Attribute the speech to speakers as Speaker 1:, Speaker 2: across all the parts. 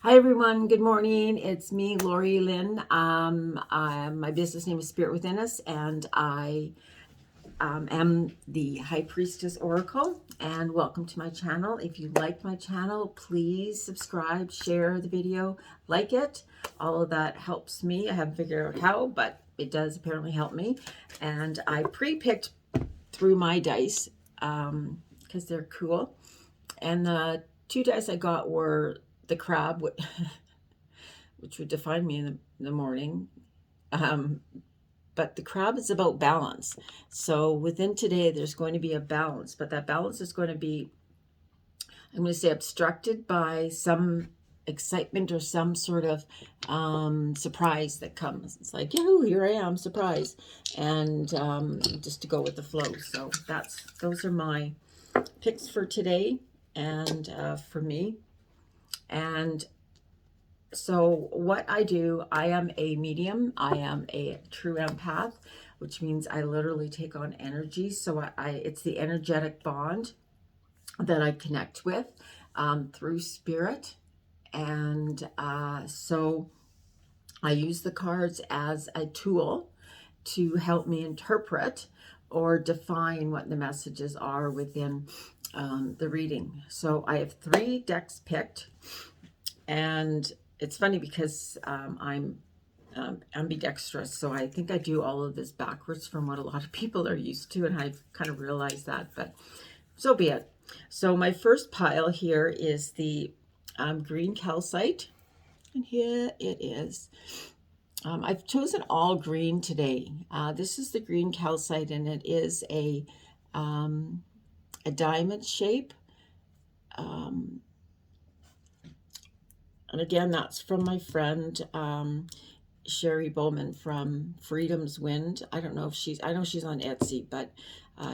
Speaker 1: Hi everyone, good morning. It's me, Lori-Lynn. My business name is SpiritWithinUs, and I am the High Priestess Oracle. And welcome to my channel. If you like my channel, please subscribe, share the video, like it. All of that helps me. I haven't figured out how, but it does apparently help me. And I pre-picked through my dice because they're cool. And the two dice I got were the crab, which would define me in the morning. But the crab is about balance. So within today, there's going to be a balance, but that balance is going to be, I'm going to say, obstructed by some excitement or some sort of surprise that comes. It's like, yahoo, here I am, surprise. And just to go with the flow. So those are my picks for today and for me. And so what I do, I am a medium. I am a true empath, which means I literally take on energy. So it's the energetic bond that I connect with through spirit. And so I use the cards as a tool to help me interpret or define what the messages are within the reading. So I have 3 decks picked, and it's funny because I'm ambidextrous, so I think I do all of this backwards from what a lot of people are used to, and I've kind of realized that, but so be it. So my first pile here is the green calcite, and here it is. I've chosen all green today. This is the green calcite, and it is a diamond shape. And again, that's from my friend Sherry Bowman from Freedom's Wind. I don't know if I know she's on Etsy, but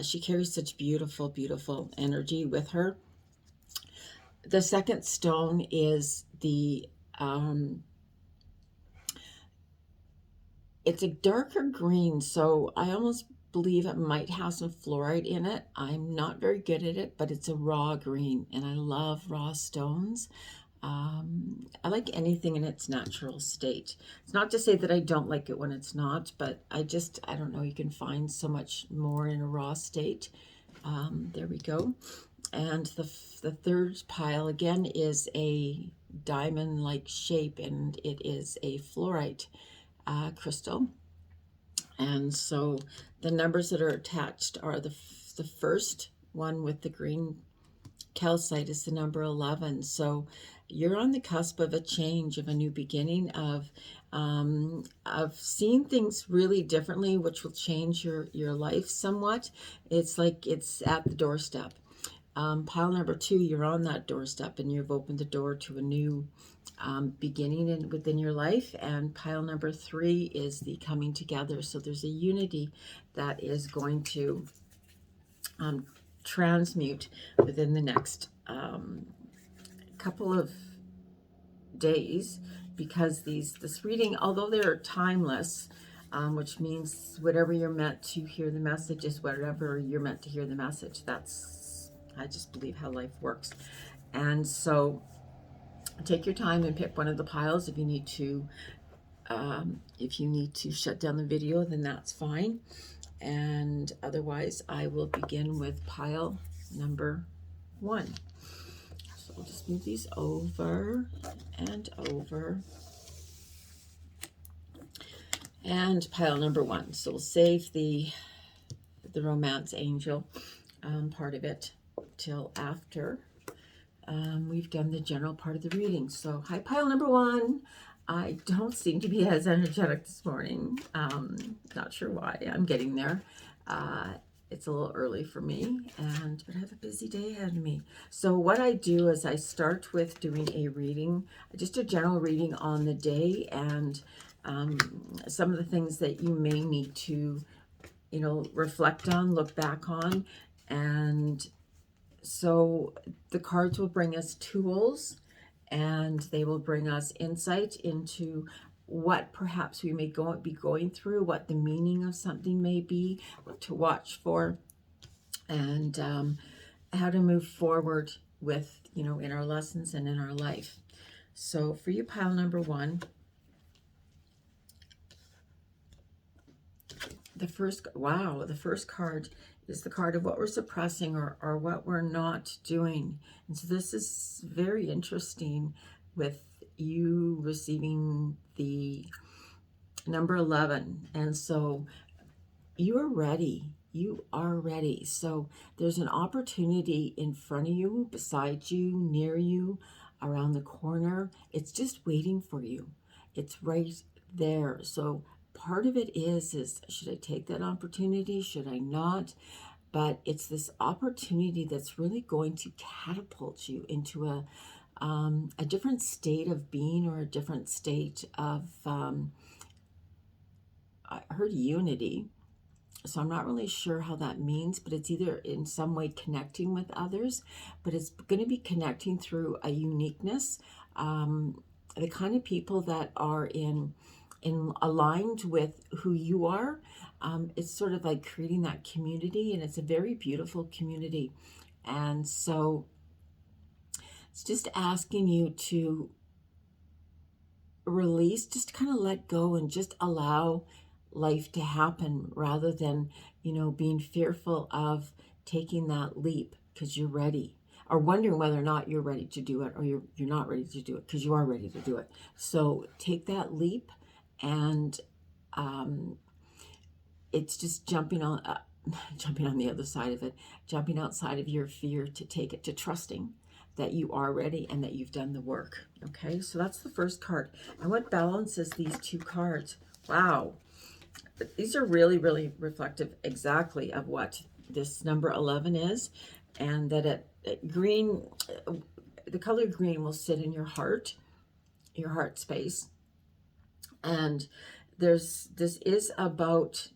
Speaker 1: she carries such beautiful, beautiful energy with her. The second stone is the, it's a darker green, so I almost believe it might have some fluorite in it. I'm not very good at it, but it's a raw green, and I love raw stones. I like anything in its natural state. It's not to say that I don't like it when it's not, but I don't know, you can find so much more in a raw state. There we go. And the third pile again is a diamond-like shape, and it is a fluorite crystal. And so the numbers that are attached are the first one with the green calcite is the number 11. So you're on the cusp of a change, of a new beginning, of seeing things really differently, which will change your life somewhat. It's like it's at the doorstep. Pile number 2, you're on that doorstep, and you've opened the door to a new beginning within your life. And pile number 3 is the coming together. So there's a unity that is going to transmute within the next couple of days, because this reading, although they're timeless, which means whatever you're meant to hear the message is whatever you're meant to hear the message. I just believe how life works. And so take your time and pick one of the piles. If you need to shut down the video, then that's fine. And otherwise, I will begin with pile number 1. So I'll just move these over and over. And pile number 1. So we'll save the romance angel part of it till after we've done the general part of the reading. So hi, pile number 1. I don't seem to be as energetic this morning. Not sure why. I'm getting there. It's a little early for me, but I have a busy day ahead of me. So what I do is I start with doing a reading, just a general reading on the day, and some of the things that you may need to, reflect on, look back on. And so the cards will bring us tools, and they will bring us insight into what perhaps we may be going through, what the meaning of something may be, what to watch for, and how to move forward with, in our lessons and in our life. So for you, pile number one, the first card is the card of what we're suppressing or what we're not doing. And so this is very interesting with you receiving the number 11. And so you are ready. You are ready. So there's an opportunity in front of you, beside you, near you, around the corner. It's just waiting for you. It's right there. So part of it is should I take that opportunity? Should I not? But it's this opportunity that's really going to catapult you into a different state of being, or a different state of, I heard unity. So I'm not really sure how that means, but it's either in some way connecting with others, but it's going to be connecting through a uniqueness. The kind of people that are in aligned with who you are. It's sort of like creating that community, and it's a very beautiful community. And so it's just asking you to release, just kind of let go and just allow life to happen, rather than, being fearful of taking that leap because you're ready, or wondering whether or not you're ready to do it, or you're not ready to do it because you are ready to do it. So take that leap, and it's just jumping on the other side of it, jumping outside of your fear to take it to trusting that you are ready and that you've done the work. Okay, so that's the first card. And what balances these two cards? Wow. These are really, really reflective exactly of what this number 11 is, and that green, the color green will sit in your heart space. And this is about,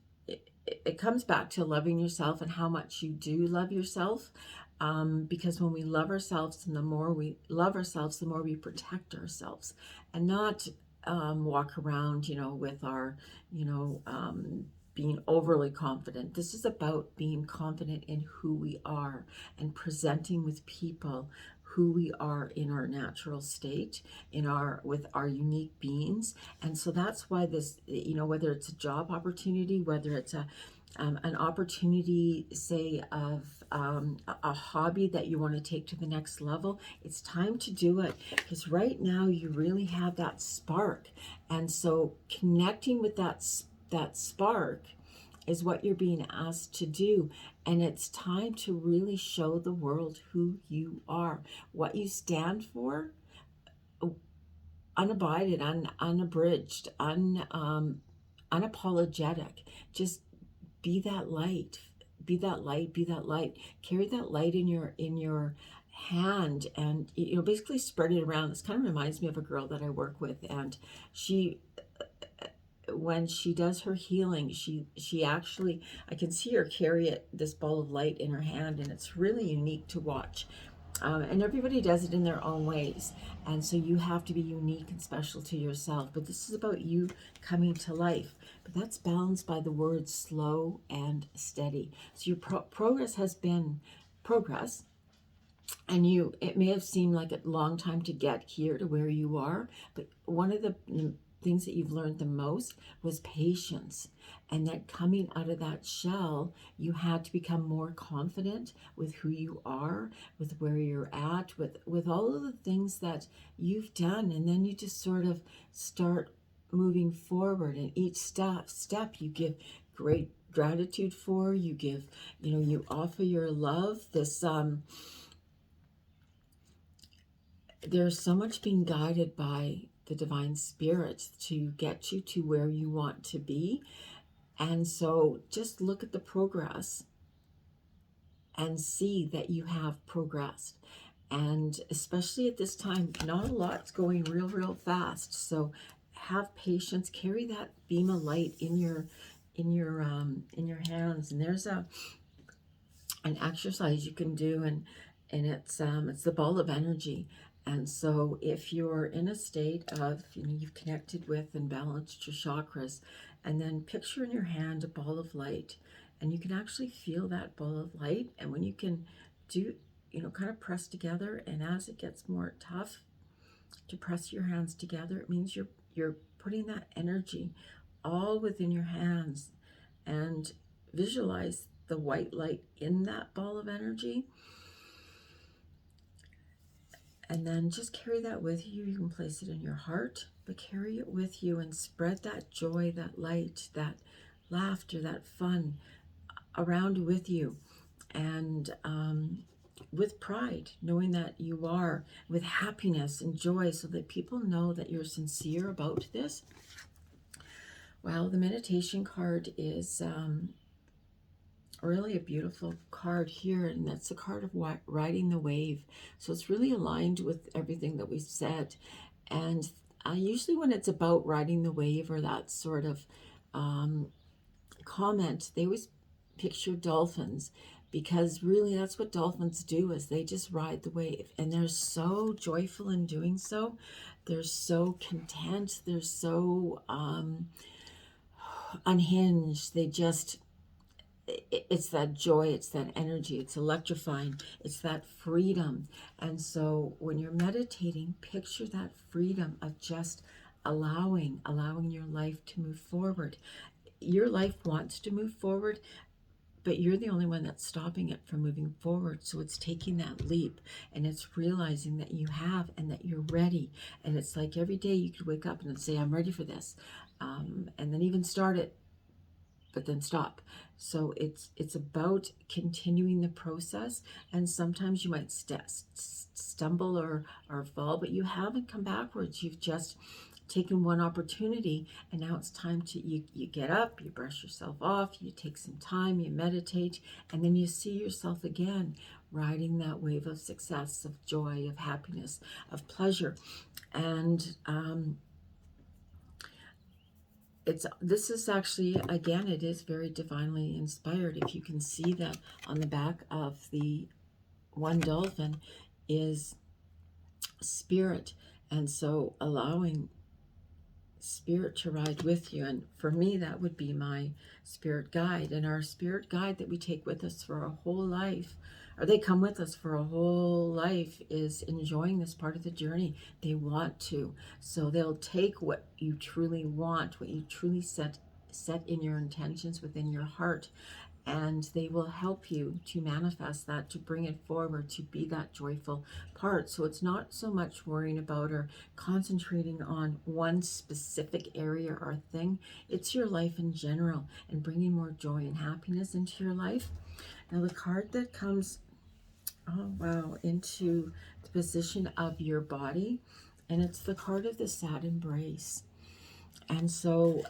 Speaker 1: it comes back to loving yourself and how much you do love yourself. Because when we love ourselves, and the more we love ourselves, the more we protect ourselves, and not walk around, with our, being overly confident. This is about being confident in who we are and presenting with people who we are in our natural state, with our unique beings. And so that's why this, whether it's a job opportunity, whether it's an opportunity, say, of a hobby that you want to take to the next level, it's time to do it, because right now you really have that spark. And so connecting with that spark is what you're being asked to do. And it's time to really show the world who you are, what you stand for, unabided, unabridged, unapologetic. Just be that light. Be that light. Be that light. Carry that light in your hand, and basically spread it around. This kind of reminds me of a girl that I work with, and she, when she does her healing, she actually, I can see her carry this ball of light in her hand, and it's really unique to watch. And everybody does it in their own ways. And so you have to be unique and special to yourself. But this is about you coming to life. But that's balanced by the words slow and steady. So your progress has been progress. And it may have seemed like a long time to get here to where you are. But one of the things that you've learned the most was patience, and that coming out of that shell, you had to become more confident with who you are, with where you're at, with all of the things that you've done. And then you just sort of start moving forward, and each step you give great gratitude for, you give, you offer your love. There's so much being guided by the divine spirit to get you to where you want to be. And so just look at the progress and see that you have progressed. And especially at this time, not a lot's going real fast. So have patience, carry that beam of light in your hands. And there's an exercise you can do, and it's the ball of energy. And so if you're in a state of, you've connected with and balanced your chakras, and then picture in your hand a ball of light, and you can actually feel that ball of light. And when you can do, kind of press together, and as it gets more tough, to press your hands together. It means you're putting that energy all within your hands, and visualize the white light in that ball of energy. And then just carry that with you. You can place it in your heart, but carry it with you and spread that joy, that light, that laughter, that fun around with you. And with pride, knowing that you are, with happiness and joy, so that people know that you're sincere about this. Well, the meditation card is really a beautiful card here, and that's the card of riding the wave. So it's really aligned with everything that we said. And usually when it's about riding the wave or that sort of comment, they always picture dolphins, because really that's what dolphins do, is they just ride the wave, and they're so joyful in doing so. They're so content. They're so unhinged. They just, it's that joy, it's that energy, it's electrifying, it's that freedom. And so when you're meditating, picture that freedom of just allowing your life to move forward. Your life wants to move forward, but you're the only one that's stopping it from moving forward. So it's taking that leap, and it's realizing that you have, and that you're ready. And it's like every day you could wake up and say, I'm ready for this. And then even start it, but then stop. So it's about continuing the process. And sometimes you might stumble or fall, but you haven't come backwards. You've just taken one opportunity, and now it's time to, you get up, you brush yourself off, you take some time, you meditate, and then you see yourself again riding that wave of success, of joy, of happiness, of pleasure. And this is actually, again, it is very divinely inspired. If you can see that on the back of the one dolphin is spirit, and so allowing spirit to ride with you. And for me, that would be my spirit guide. And our spirit guide that we take with us for a whole life, or they come with us for a whole life, is enjoying this part of the journey. They want to. So they'll take what you truly want, what you truly set in your intentions within your heart, and they will help you to manifest that, to bring it forward, to be that joyful part. So it's not so much worrying about or concentrating on one specific area or thing. It's your life in general, and bringing more joy and happiness into your life. Now the card that comes, oh wow, into the position of your body, and it's the card of the sad embrace. And so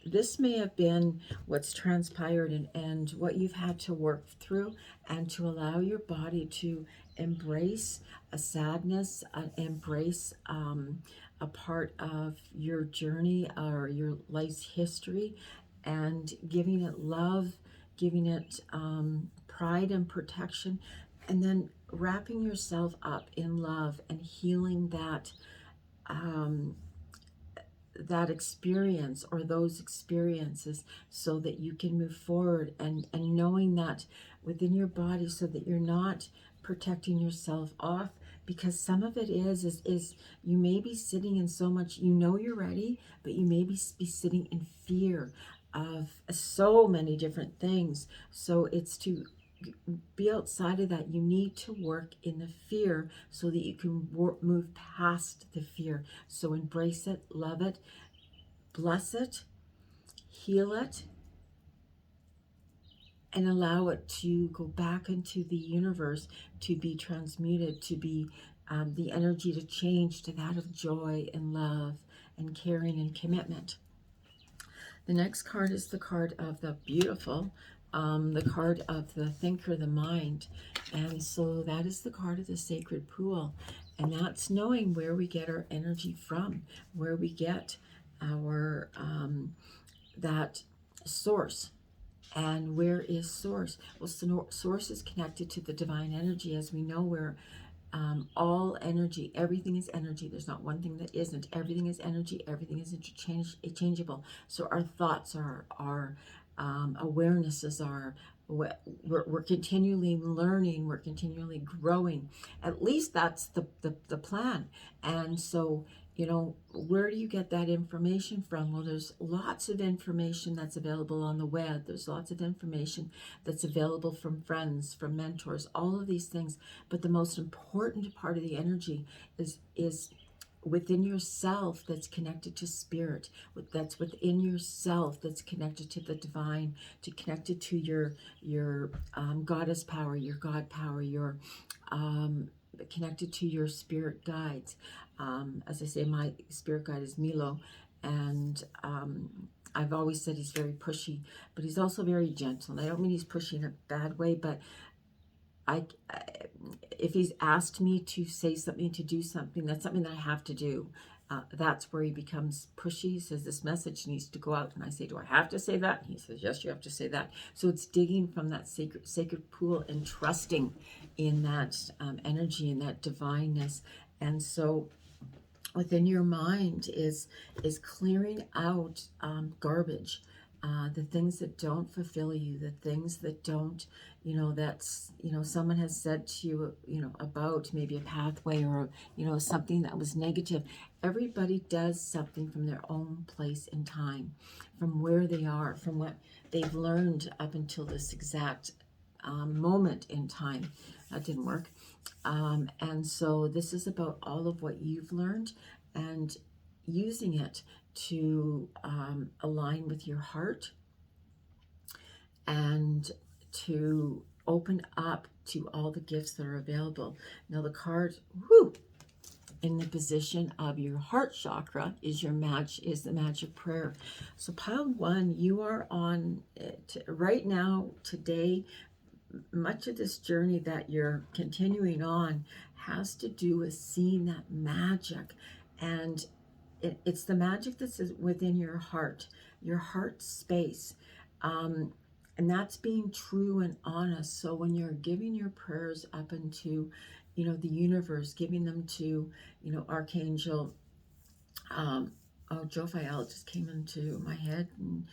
Speaker 1: this may have been what's transpired, and what you've had to work through, and to allow your body to embrace a sadness, embrace a part of your journey or your life's history, and giving it love, giving it pride and protection, and then wrapping yourself up in love and healing that that experience or those experiences, so that you can move forward, and knowing that within your body, so that you're not protecting yourself off. Because some of it is you may be sitting in so much, you're ready, but you may be sitting in fear of so many different things. So it's to be outside of that. You need to work in the fear so that you can move past the fear. So embrace it, love it, bless it, heal it, and allow it to go back into the universe, to be transmuted, to be the energy to change to that of joy and love and caring and commitment. The next card is the card of the beautiful, the card of the thinker, the mind. And so that is the card of the sacred pool. And that's knowing where we get our energy from, where we get our, that source. And where is source? Well, source is connected to the divine energy, as we know, where all energy, everything is energy. There's not one thing that isn't. Everything is energy. Everything is interchangeable. So our thoughts, our awarenesses, our we're continually learning, we're continually growing. At least that's the plan. And so, you know, where do you get that information from? Well, there's lots of information that's available on the web. There's lots of information that's available from friends, from mentors, all of these things. But the most important part of the energy is within yourself, that's connected to spirit, that's within yourself, that's connected to the divine, to connected to your goddess power, your god power, your connected to your spirit guides. As I say, my spirit guide is Miilo, and I've always said he's very pushy, but he's also very gentle. And I don't mean he's pushy in a bad way, but if he's asked me to say something, to do something, that's something that I have to do. That's where he becomes pushy. He says, this message needs to go out. And I say, do I have to say that? And he says, yes, you have to say that. So it's digging from that sacred pool and trusting in that energy and that divineness. And so within your mind is clearing out garbage. The things that don't fulfill you, the things that don't, you know, that's, you know, someone has said to you, you know, about maybe a pathway or, you know, something that was negative. Everybody does something from their own place in time, from where they are, from what they've learned up until this exact moment in time. That didn't work. And so this is about all of what you've learned and using it to align with your heart and to open up to all the gifts that are available. Now the card, in the position of your heart chakra is the magic prayer. So pile 1, you are on right now, today. Much of this journey that you're continuing on has to do with seeing that magic, and it's the magic that's within your heart space, and that's being true and honest. So when you're giving your prayers up into, you know, the universe, giving them to, you know, Archangel, Jophiel just came into my head, and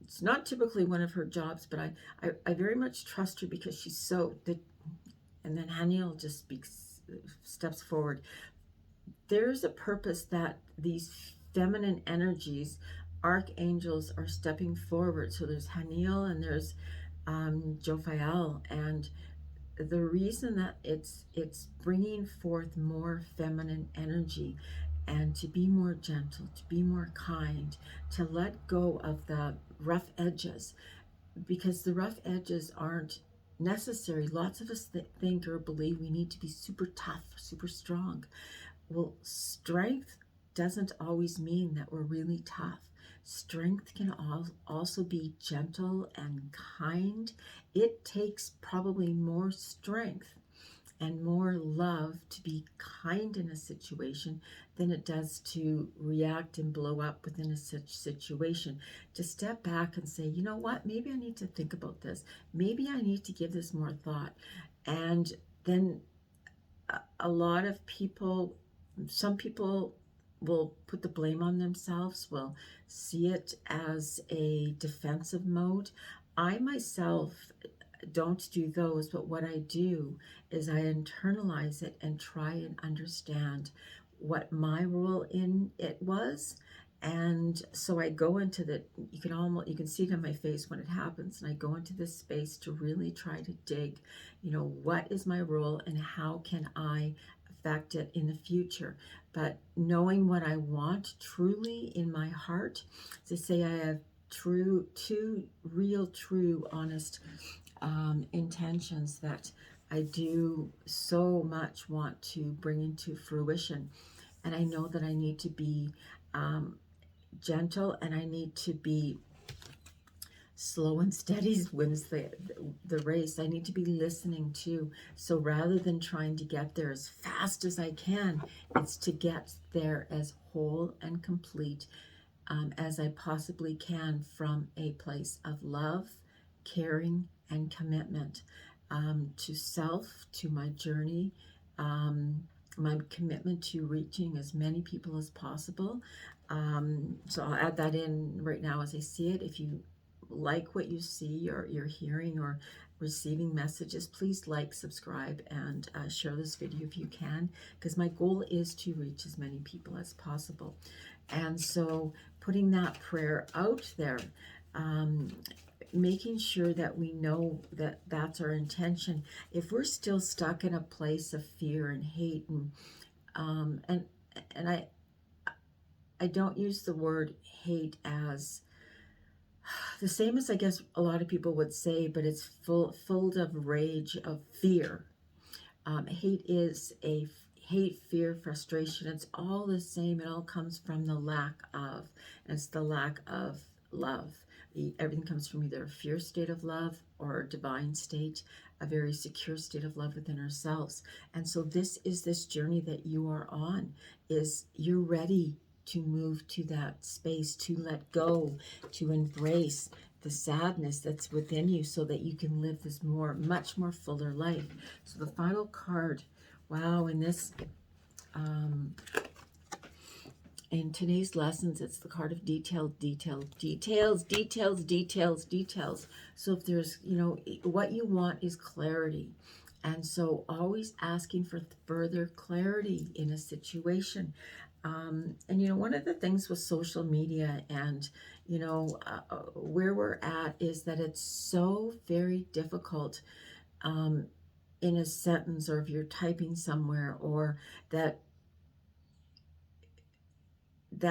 Speaker 1: it's not typically one of her jobs, but I very much trust her because she's so the. And then Haniel just steps forward. There's a purpose that these feminine energies, archangels, are stepping forward. So there's Haniel and there's Jophiel, and the reason that it's bringing forth more feminine energy, and to be more gentle, to be more kind, to let go of the rough edges, because the rough edges aren't necessary. Lots of us think or believe we need to be super tough, super strong. Well, strength doesn't always mean that we're really tough. Strength can also be gentle and kind. It takes probably more strength and more love to be kind in a situation than it does to react and blow up within a such situation. To step back and say, you know what, maybe I need to think about this. Maybe I need to give this more thought. And then a lot of people, some people will put the blame on themselves, will see it as a defensive mode. I myself don't do those, but what I do is I internalize it and try and understand what my role in it was. And so I go into you can see it on my face when it happens, and I go into this space to really try to dig, you know, what is my role and how can I affect it in the future. But knowing what I want truly in my heart, to say I have true, honest intentions that I do so much want to bring into fruition. And I know that I need to be gentle, and I need to be slow and steady wins the race. I need to be listening too. So rather than trying to get there as fast as I can, it's to get there as whole and complete as I possibly can, from a place of love, caring, and commitment to self, to my journey, my commitment to reaching as many people as possible. So I'll add that in right now as I see it. If you like what you see or you're hearing or receiving messages, please like, subscribe, and share this video if you can, because my goal is to reach as many people as possible. And so putting that prayer out there, making sure that we know that that's our intention. If we're still stuck in a place of fear and hate, and I don't use the word hate as the same as I guess a lot of people would say, but it's full of rage, of fear. Hate is hate, fear, frustration. It's all the same. It all comes from the lack of, and it's the lack of love. Everything comes from either a fear state of love or a divine state, a very secure state of love within ourselves. And so this is this journey that you are on, is you're ready to move to that space, to let go, to embrace the sadness that's within you so that you can live this much more fuller life. So the final card, wow, in this, in today's lessons, it's the card of details. So if there's, what you want is clarity. And so always asking for further clarity in a situation. And, one of the things with social media and, where we're at is that it's so very difficult in a sentence, or if you're typing somewhere, or that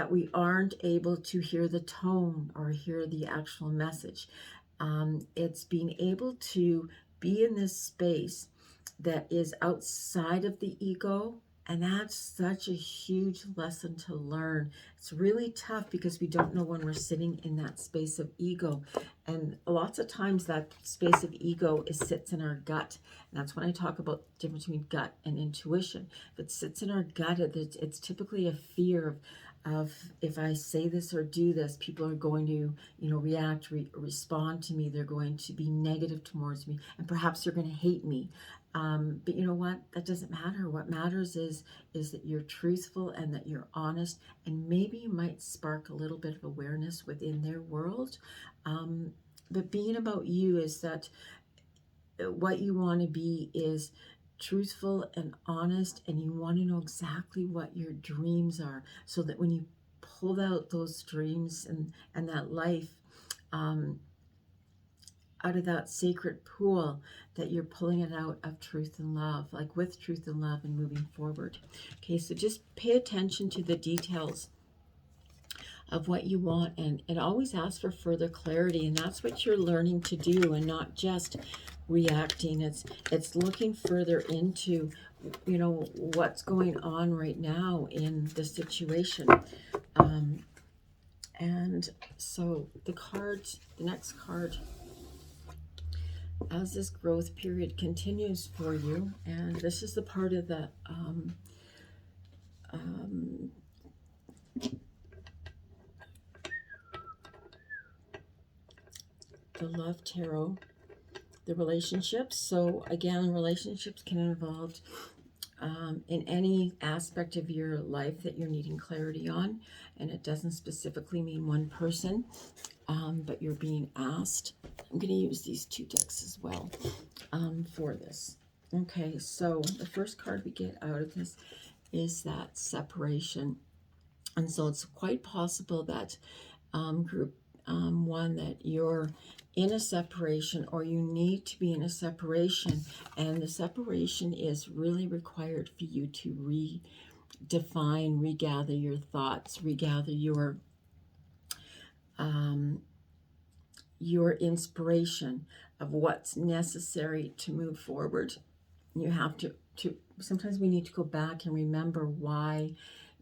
Speaker 1: we aren't able to hear the tone or hear the actual message. It's being able to be in this space that is outside of the ego. And that's such a huge lesson to learn. It's really tough because we don't know when we're sitting in that space of ego. And lots of times that space of ego sits in our gut. And that's when I talk about the difference between gut and intuition. If it sits in our gut, it's typically a fear of if I say this or do this, people are going to, react, respond to me. They're going to be negative towards me, and perhaps they're going to hate me. But you know what? That doesn't matter. What matters is that you're truthful and that you're honest, and maybe you might spark a little bit of awareness within their world. But being about you is that what you want to be is truthful and honest, and you want to know exactly what your dreams are, so that when you pull out those dreams and that life out of that sacred pool, that you're pulling it out of truth and love, like with truth and love, and moving forward. Okay, so just pay attention to the details of what you want, and always ask for further clarity. And that's what you're learning to do, and not just reacting. It's looking further into, what's going on right now in the situation. And so the next card, as this growth period continues for you, and this is the part of the love tarot, the relationships. So again, relationships can involve in any aspect of your life that you're needing clarity on, and it doesn't specifically mean one person, but you're being asked. I'm going to use these two decks as well for this. Okay, so the first card we get out of this is that separation. And so it's quite possible that group one, that you're in a separation, or you need to be in a separation, and the separation is really required for you to redefine, regather your thoughts, regather your inspiration of what's necessary to move forward. You have to sometimes we need to go back and remember why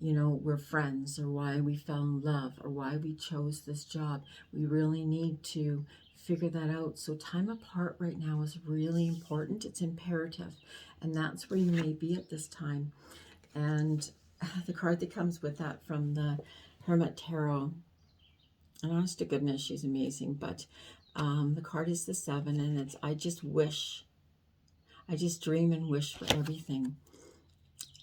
Speaker 1: we're friends, or why we fell in love, or why we chose this job. We really need to figure that out. So time apart right now is really important. It's imperative, and that's where you may be at this time. And the card that comes with that from the Hermit Tarot, and honest to goodness, she's amazing, but the card is the 7, and it's I just dream and wish for everything.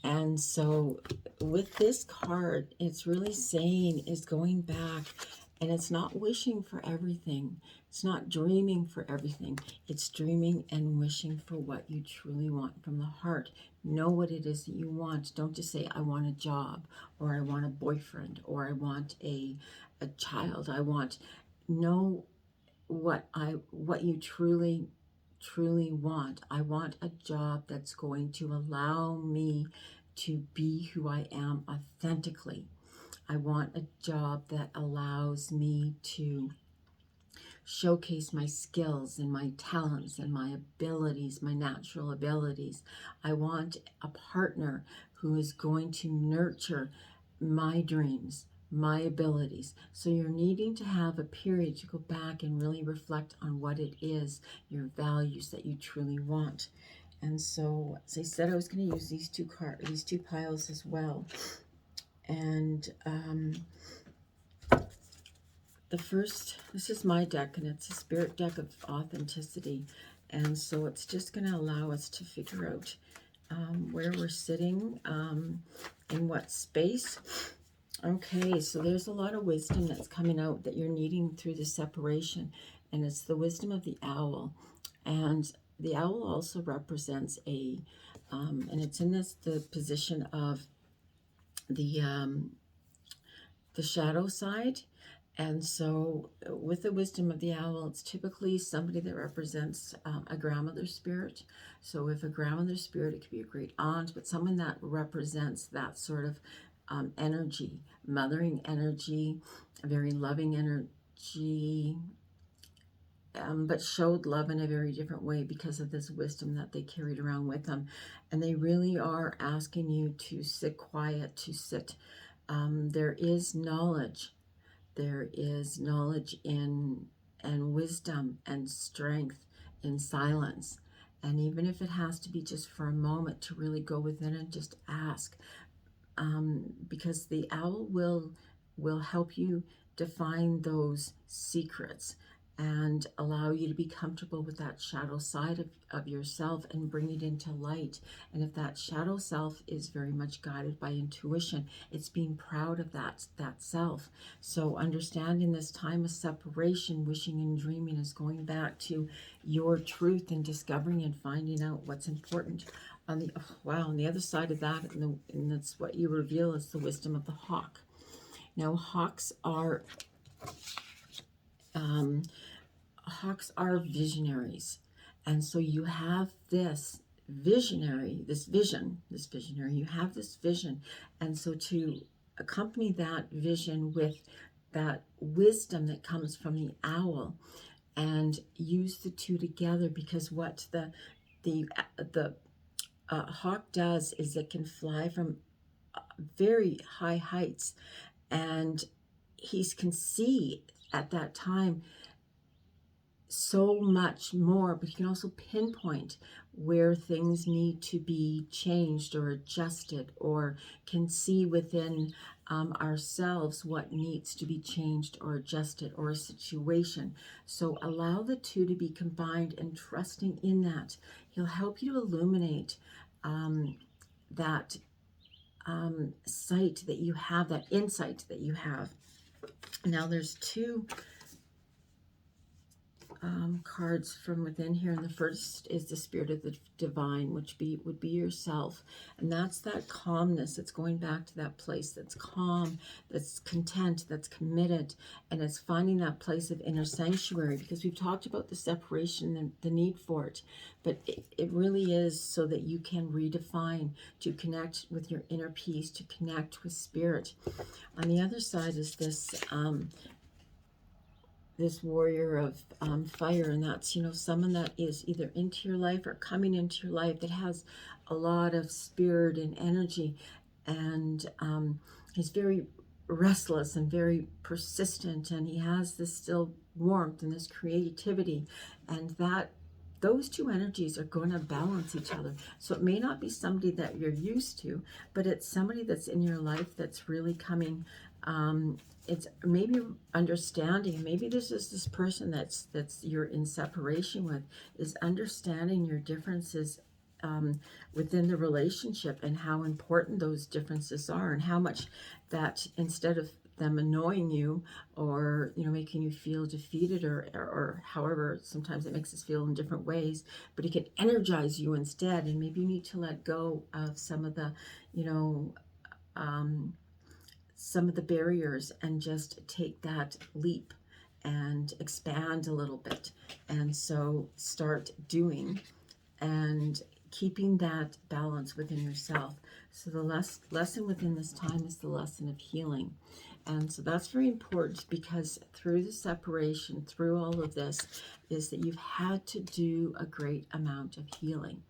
Speaker 1: And so with this card, it's really saying is going back And it's not wishing for everything. It's not dreaming for everything. It's dreaming and wishing for what you truly want from the heart. Know what it is that you want. Don't just say, I want a job, or I want a boyfriend, or I want a child. Know what you truly want. I want a job that's going to allow me to be who I am authentically. I want a job that allows me to showcase my skills and my talents and my abilities, my natural abilities. I want a partner who is going to nurture my dreams, my abilities. So you're needing to have a period to go back and really reflect on what it is, your values that you truly want. And so, as I said, I was going to use these two piles as well. And this is my deck, and it's a spirit deck of authenticity. And so it's just going to allow us to figure out where we're sitting, in what space. Okay, so there's a lot of wisdom that's coming out that you're needing through the separation, and it's the wisdom of the owl. And the owl also represents and it's in the position of the shadow side. And so with the wisdom of the owl, it's typically somebody that represents a grandmother spirit. So if a grandmother spirit, it could be a great aunt, but someone that represents that sort of energy, mothering energy, a very loving energy, but showed love in a very different way because of this wisdom that they carried around with them. And they really are asking you to sit quiet, to sit. There is knowledge. There is knowledge and wisdom and strength in silence. And even if it has to be just for a moment, to really go within and just ask. Because the owl will help you define those secrets and allow you to be comfortable with that shadow side of yourself and bring it into light. And if that shadow self is very much guided by intuition, it's being proud of that self. So understanding this time of separation, wishing and dreaming, is going back to your truth and discovering and finding out what's important. On the other side of that, and that's what you reveal, is the wisdom of the hawk. Now, hawks are visionaries, and so you have this visionary, you have this vision, and so to accompany that vision with that wisdom that comes from the owl, and use the two together, because what the hawk does is it can fly from very high heights, and he can see at that time so much more, but he can also pinpoint where things need to be changed or adjusted, or can see within ourselves what needs to be changed or adjusted, or a situation. So allow the two to be combined and trusting in that. He'll help you to illuminate that sight that you have, that insight that you have. Now there's two cards from within here, and the first is the spirit of the divine, which would be yourself, and that's that calmness. It's going back to that place that's calm, that's content, that's committed, and it's finding that place of inner sanctuary, because we've talked about the separation and the need for it, but it really is so that you can redefine, to connect with your inner peace, to connect with spirit. On the other side is this warrior of fire, and that's, someone that is either into your life or coming into your life that has a lot of spirit and energy, and he's very restless and very persistent, and he has this still warmth and this creativity, and those two energies are going to balance each other. So it may not be somebody that you're used to, but it's somebody that's in your life that's really coming. It's maybe understanding. Maybe this is this person that's you're in separation with, is understanding your differences within the relationship, and how important those differences are, and how much that, instead of them annoying you, or making you feel defeated, or however sometimes it makes us feel in different ways, but it can energize you instead. And maybe you need to let go of some of the some of the barriers and just take that leap and expand a little bit. And so start doing and keeping that balance within yourself. So the lesson within this time is the lesson of healing. And so that's very important, because through the separation, through all of this, is that you've had to do a great amount of healing.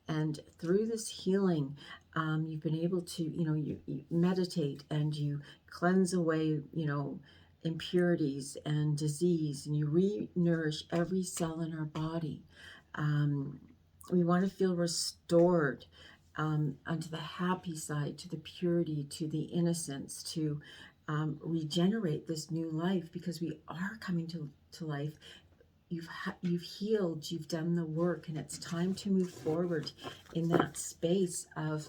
Speaker 1: And through this healing, you've been able to, you meditate and you cleanse away, impurities and disease, and you re-nourish every cell in our body. We want to feel restored onto the happy side, to the purity, to the innocence, to regenerate this new life, because we are coming to life. You've healed, you've done the work, and it's time to move forward in that space of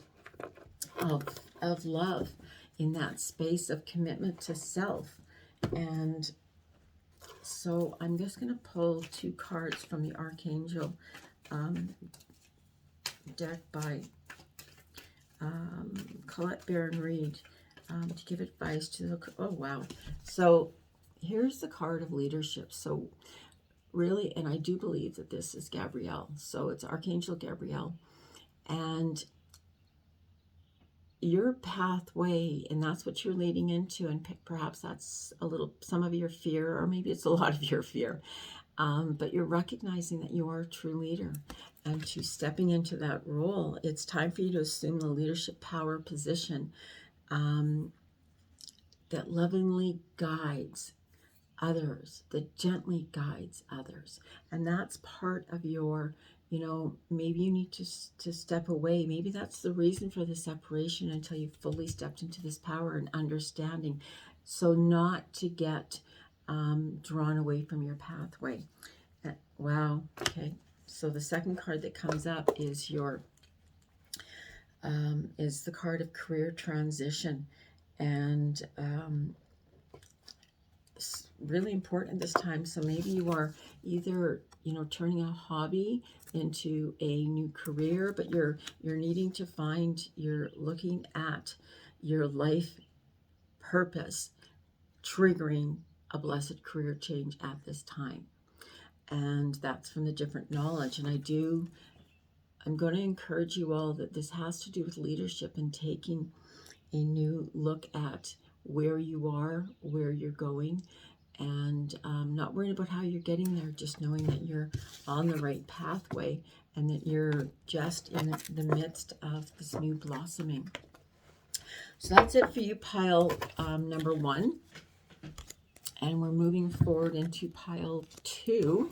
Speaker 1: love, in that space of commitment to self. And so I'm just going to pull 2 cards from the Archangel deck by Colette Baron Reed to give advice to the... Oh, wow. So here's the card of leadership. So really, and I do believe that this is Gabrielle. So it's Archangel Gabrielle. And your pathway, and that's what you're leading into, and perhaps that's some of your fear, or maybe it's a lot of your fear. But you're recognizing that you are a true leader, and to stepping into that role, it's time for you to assume the leadership power position that lovingly guides others, that gently guides others. And that's part of your, maybe you need to step away. Maybe that's the reason for the separation, until you've fully stepped into this power and understanding. So not to get drawn away from your pathway. Wow. Okay. So the second card that comes up is is the card of career transition. And it's really important this time. So maybe you are either, turning a hobby into a new career, but you're needing to you're looking at your life purpose triggering a blessed career change at this time. And that's from the different knowledge. And I'm going to encourage you all that this has to do with leadership and taking a new look at where you are, where you're going, and not worrying about how you're getting there, just knowing that you're on the right pathway and that you're just in the midst of this new blossoming. So that's it for you, pile number 1. And we're moving forward into pile 2,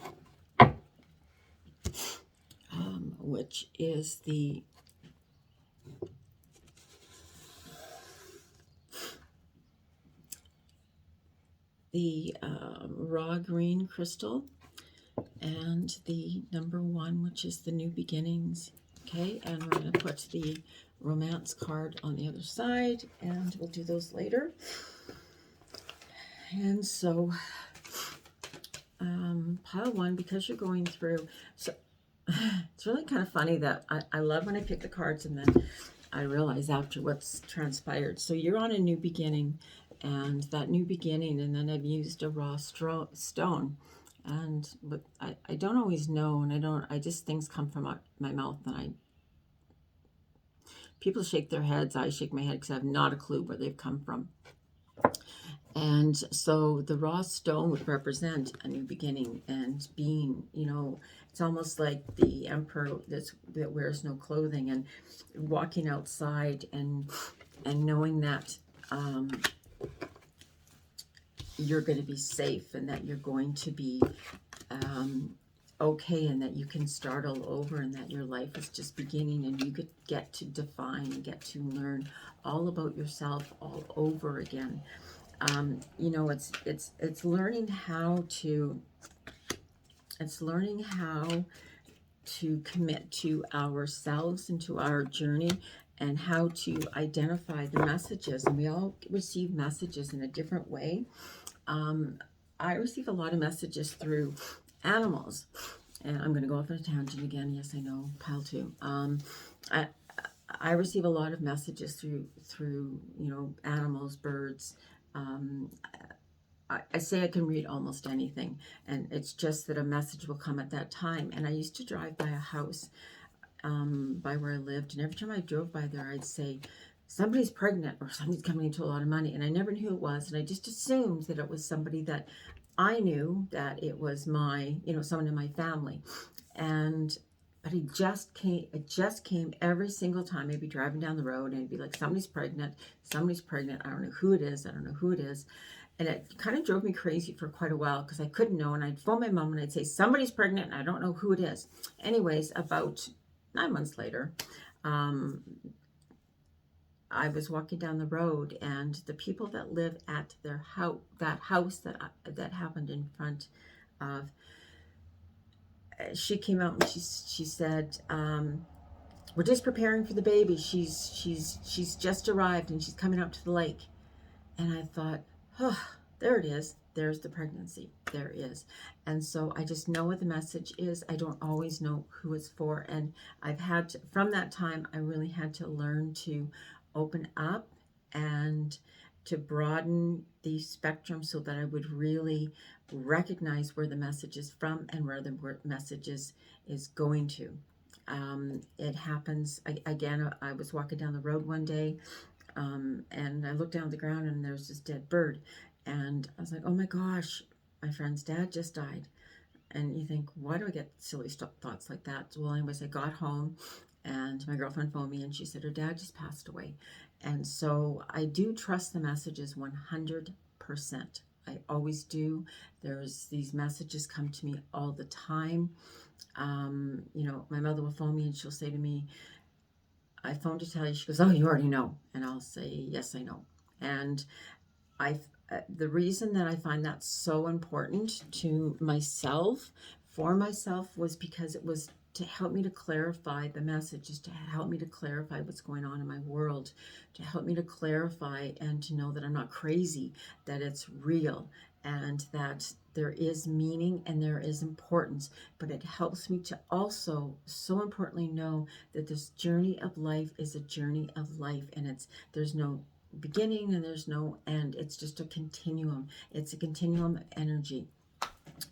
Speaker 1: which is the raw green crystal, and the number 1, which is the new beginnings. Okay, and we're going to put the romance card on the other side, and we'll do those later. And so pile 1, because you're going through, so it's really kind of funny that I love when I pick the cards and then I realize after what's transpired. So you're on a new beginning, and that new beginning, and then I've used a raw stone, but I don't always know, and I just, things come from my mouth, and people shake their heads, I shake my head, because I have not a clue where they've come from. And so the raw stone would represent a new beginning, and being, it's almost like the emperor that wears no clothing, and walking outside and knowing that you're going to be safe, and that you're going to be okay, and that you can start all over, and that your life is just beginning, and you get to define and get to learn all about yourself all over again. It's learning how to commit to ourselves and to our journey, and how to identify the messages. And we all receive messages in a different way. I receive a lot of messages through animals. And I'm going to go off on a tangent again. Yes, I know, pile two. I, I receive a lot of messages through animals, birds. Um, I say I can read almost anything, and it's just that a message will come at that time. And I used to drive by a house by where I lived, and every time I drove by there, I'd say, somebody's pregnant or somebody's coming into a lot of money, and I never knew who it was, and I just assumed that it was somebody that I knew, that it was someone in my family. But it just came every single time. I'd be driving down the road and it'd be like, somebody's pregnant, I don't know who it is, and it kind of drove me crazy for quite a while because I couldn't know, and I'd phone my mom and I'd say, somebody's pregnant and I don't know who it is. Anyways, about 9 months later, I was walking down the road, and the people that live at their house, that happened in front of, she came out and she said, we're just preparing for the baby. She's just arrived and she's coming out to the lake. And I thought, oh, there it is. There's the pregnancy. There is. And so I just know what the message is. I don't always know who it's for. And from that time, I really had to learn to open up and to broaden the spectrum so that I would really recognize where the message is from and where the message is going to. It happens, again, I was walking down the road one day, and I looked down at the ground and there's this dead bird. And I was like, oh my gosh, my friend's dad just died. And you think, why do I get silly thoughts like that? Well, anyways, I got home and my girlfriend phoned me and she said her dad just passed away. And so I do trust the messages 100%. I always do. There's these messages come to me all the time. My mother will phone me and she'll say to me, I phoned to tell you. She goes, oh, you already know. And I'll say, yes, I know. And the reason that I find that so important for myself, was because it was to help me to clarify the messages, to help me to clarify what's going on in my world, to help me to clarify and to know that I'm not crazy, that it's real, and that there is meaning and there is importance. But it helps me to also, so importantly, know that this journey of life is a journey of life, and there's no beginning and there's no end. It's just a continuum. It's a continuum of energy.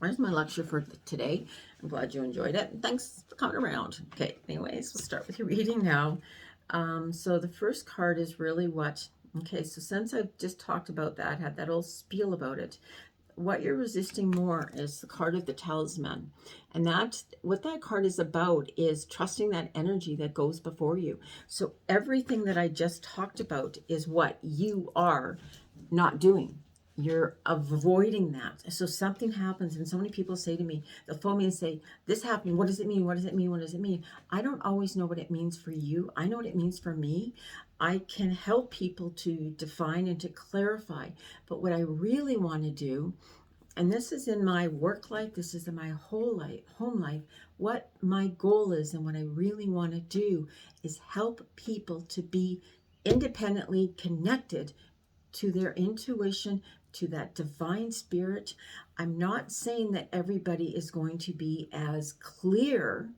Speaker 1: There's my lecture for today. I'm glad you enjoyed it. Thanks for coming around. Okay, anyways, we'll start with your reading now. So the first card is really so since I've just talked about that, had that old spiel about it, what you're resisting more is the card of the talisman. And what that card is about is trusting that energy that goes before you. So everything that I just talked about is what you are not doing. You're avoiding that. So something happens, and so many people say to me, they'll phone me and say, this happened. What does it mean? What does it mean? What does it mean? I don't always know what it means for you. I know what it means for me. I can help people to define and to clarify. But what I really want to do, and this is in my work life, this is in my whole life, home life, what my goal is and what I really want to do is help people to be independently connected to their intuition, to that divine spirit. I'm not saying that everybody is going to be as clear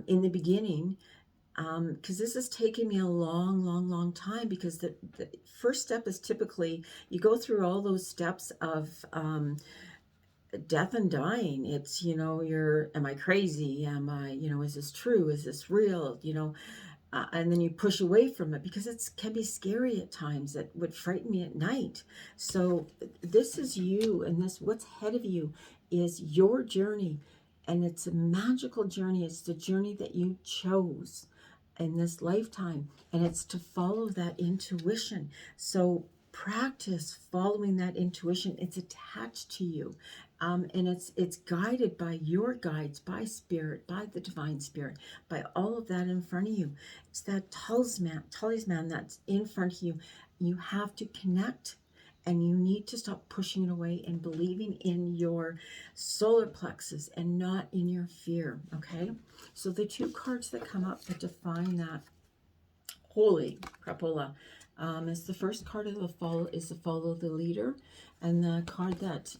Speaker 1: in the beginning, because this has taken me a long time, because the first step is typically, you go through all those steps of death and dying. It's, am I crazy? Am I, is this true? Is this real? And then you push away from it because it can be scary at times. It would frighten me at night. So this is you, and what's ahead of you is your journey, and it's a magical journey. It's the journey that you chose in this lifetime, and it's to follow that intuition. So practice following that intuition. It's attached to you. And it's guided by your guides, by spirit, by the divine spirit, by all of that in front of you. It's that talisman that's in front of you. You have to connect And you need to stop pushing it away and believing in your solar plexus and not in your fear, okay? So the two cards that come up that define that, holy crapola, is the first card of the follow the leader, and the card that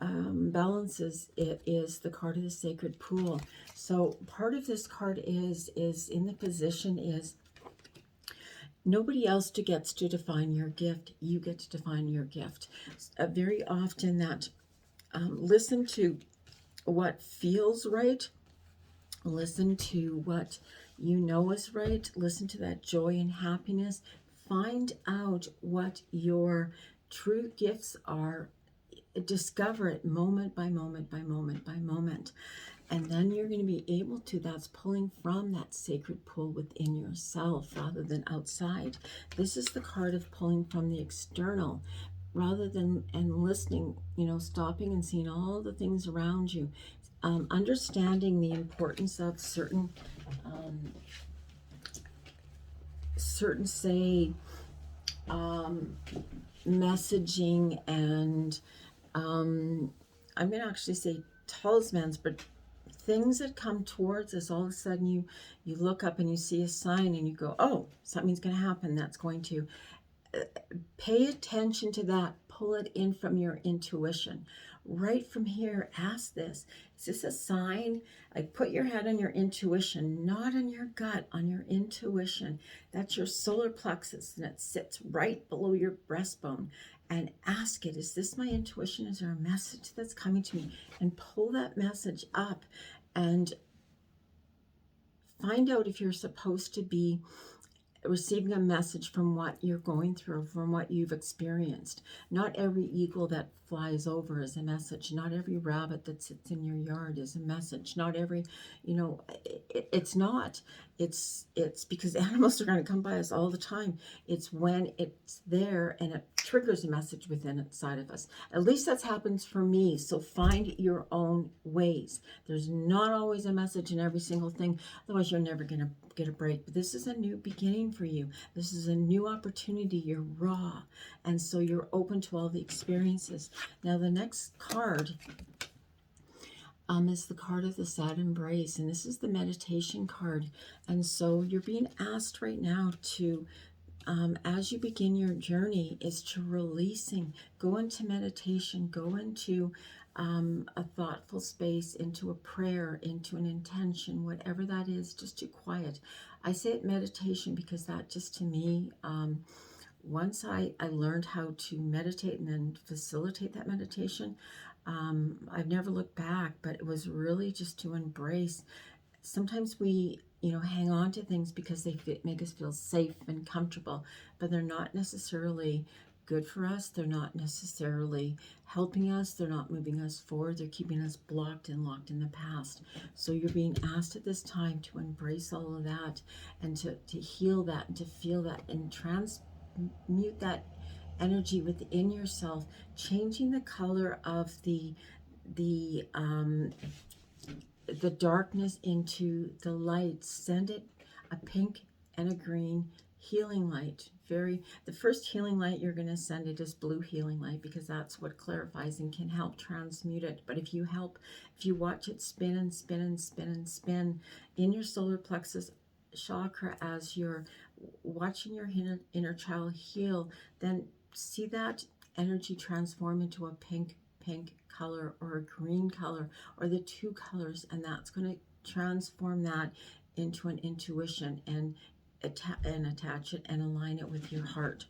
Speaker 1: balances it is the card of the sacred pool. So part of this card is in the position is nobody else gets to define your gift. You get to define your gift. Very often that listen to what feels right. Listen to what you know is right. Listen to that joy and happiness. Find out what your true gifts are. Discover it moment by moment by moment by moment. And then you're going to be able to, that's pulling from that sacred pool within yourself rather than outside. This is the card of pulling from the external rather than, and listening, you know, stopping and seeing all the things around you. Understanding the importance of certain, say, messaging and I'm going to actually say talismans, but things that come towards us. All of a sudden you look up and you see a sign and you go, oh, something's going to happen. That's going to pay attention to that. Pull it in from your intuition. Right from here, ask this. Is this a sign? Like, put your head on your intuition, not on your gut, on your intuition. That's your solar plexus, and it sits right below your breastbone. And ask it, is this my intuition? Is there a message that's coming to me? And pull that message up and find out if you're supposed to be receiving a message from what you're going through, from what you've experienced. Not every eagle that flies over is a message. Not every rabbit that sits in your yard is a message. Not every, you know, it's not. It's because animals are going to come by us all the time. It's when it's there and it triggers a message within inside of us. At least that's happens for me. So find your own ways. There's not always a message in every single thing. Otherwise, you're never going to get a break. But this is a new beginning for you. This is a new opportunity. You're raw. And so you're open to all the experiences. Now, the next card is the card of the sad embrace, and this is the meditation card. And so you're being asked right now to, as you begin your journey, is to releasing, go into meditation, go into a thoughtful space, into a prayer, into an intention, whatever that is, just to quiet. I say it meditation because that just to me, once I learned how to meditate and then facilitate that meditation, I've never looked back, but it was really just to embrace. Sometimes we, you know, hang on to things because they make us feel safe and comfortable, but they're not necessarily good for us. They're not necessarily helping us. They're not moving us forward. They're keeping us blocked and locked in the past. So you're being asked at this time to embrace all of that and to heal that and to feel that and transmute that energy within yourself, changing the color of the darkness into the light. Send it a pink and a green healing light. The first healing light you're going to send it is blue healing light, because that's what clarifies and can help transmute it. But if you watch it spin and spin and spin and spin in your solar plexus chakra as you're watching your inner child heal, then see that energy transform into a pink color or a green color or the two colors, and that's going to transform that into an intuition and attach it and align it with your heart.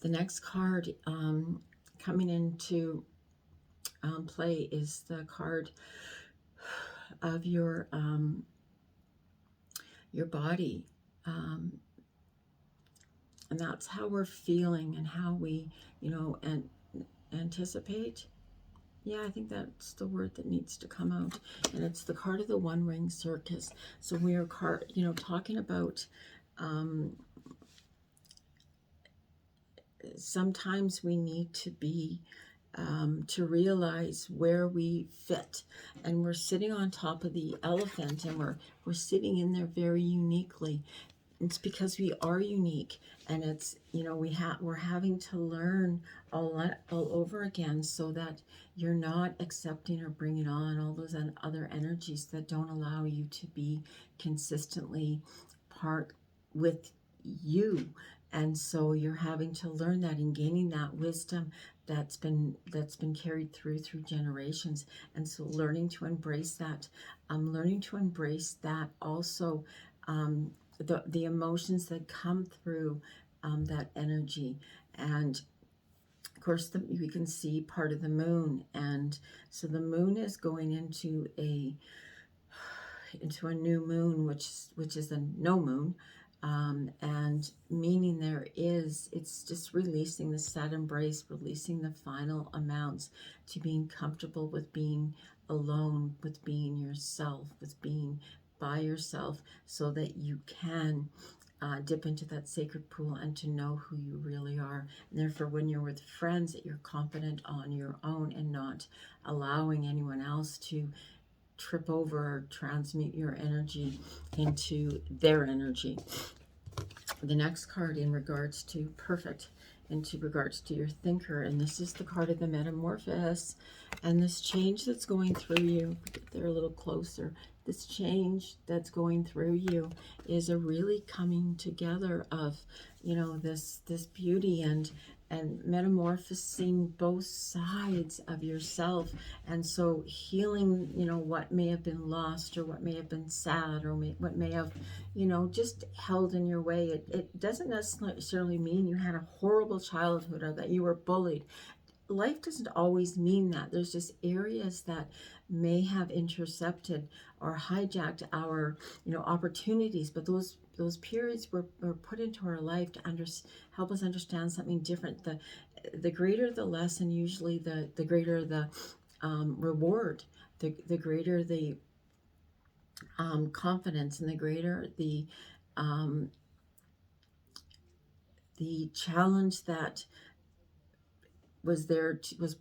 Speaker 1: The next card coming into play is the card of your body, and that's how we're feeling and how we, you know, and anticipate. Yeah, I think that's the word that needs to come out. And it's the card of the One Ring Circus. So we are talking about sometimes we need to be to realize where we fit, and we're sitting on top of the elephant, and we're sitting in there very uniquely. It's because we are unique, and it's, we're having to learn all over again, so that you're not accepting or bringing on all those other energies that don't allow you to be consistently part with you. And so you're having to learn that and gaining that wisdom that's been carried through generations. And so learning to embrace that, learning to embrace that also, the emotions that come through that energy. And of course, we can see part of the moon, and so the moon is going into a new moon, which is a no moon, and meaning it's just releasing the sad embrace, releasing the final amounts to being comfortable with being alone, with being yourself, with being by yourself, so that you can dip into that sacred pool and to know who you really are. And therefore, when you're with friends, that you're confident on your own and not allowing anyone else to trip over or transmute your energy into their energy. The next card in regards to your thinker, and this is the card of the Metamorphosis, and this change that's going through you, get there a little closer, this change that's going through you is a really coming together of, this beauty and metamorphosing both sides of yourself. And so healing, what may have been lost, or what may have been sad, or what may have, just held in your way. It doesn't necessarily mean you had a horrible childhood or that you were bullied. Life doesn't always mean that. There's just areas that may have intercepted or hijacked our, opportunities, but those periods were put into our life to help us understand something different. The greater the lesson, usually the greater the reward, the greater the confidence, and the greater the challenge that was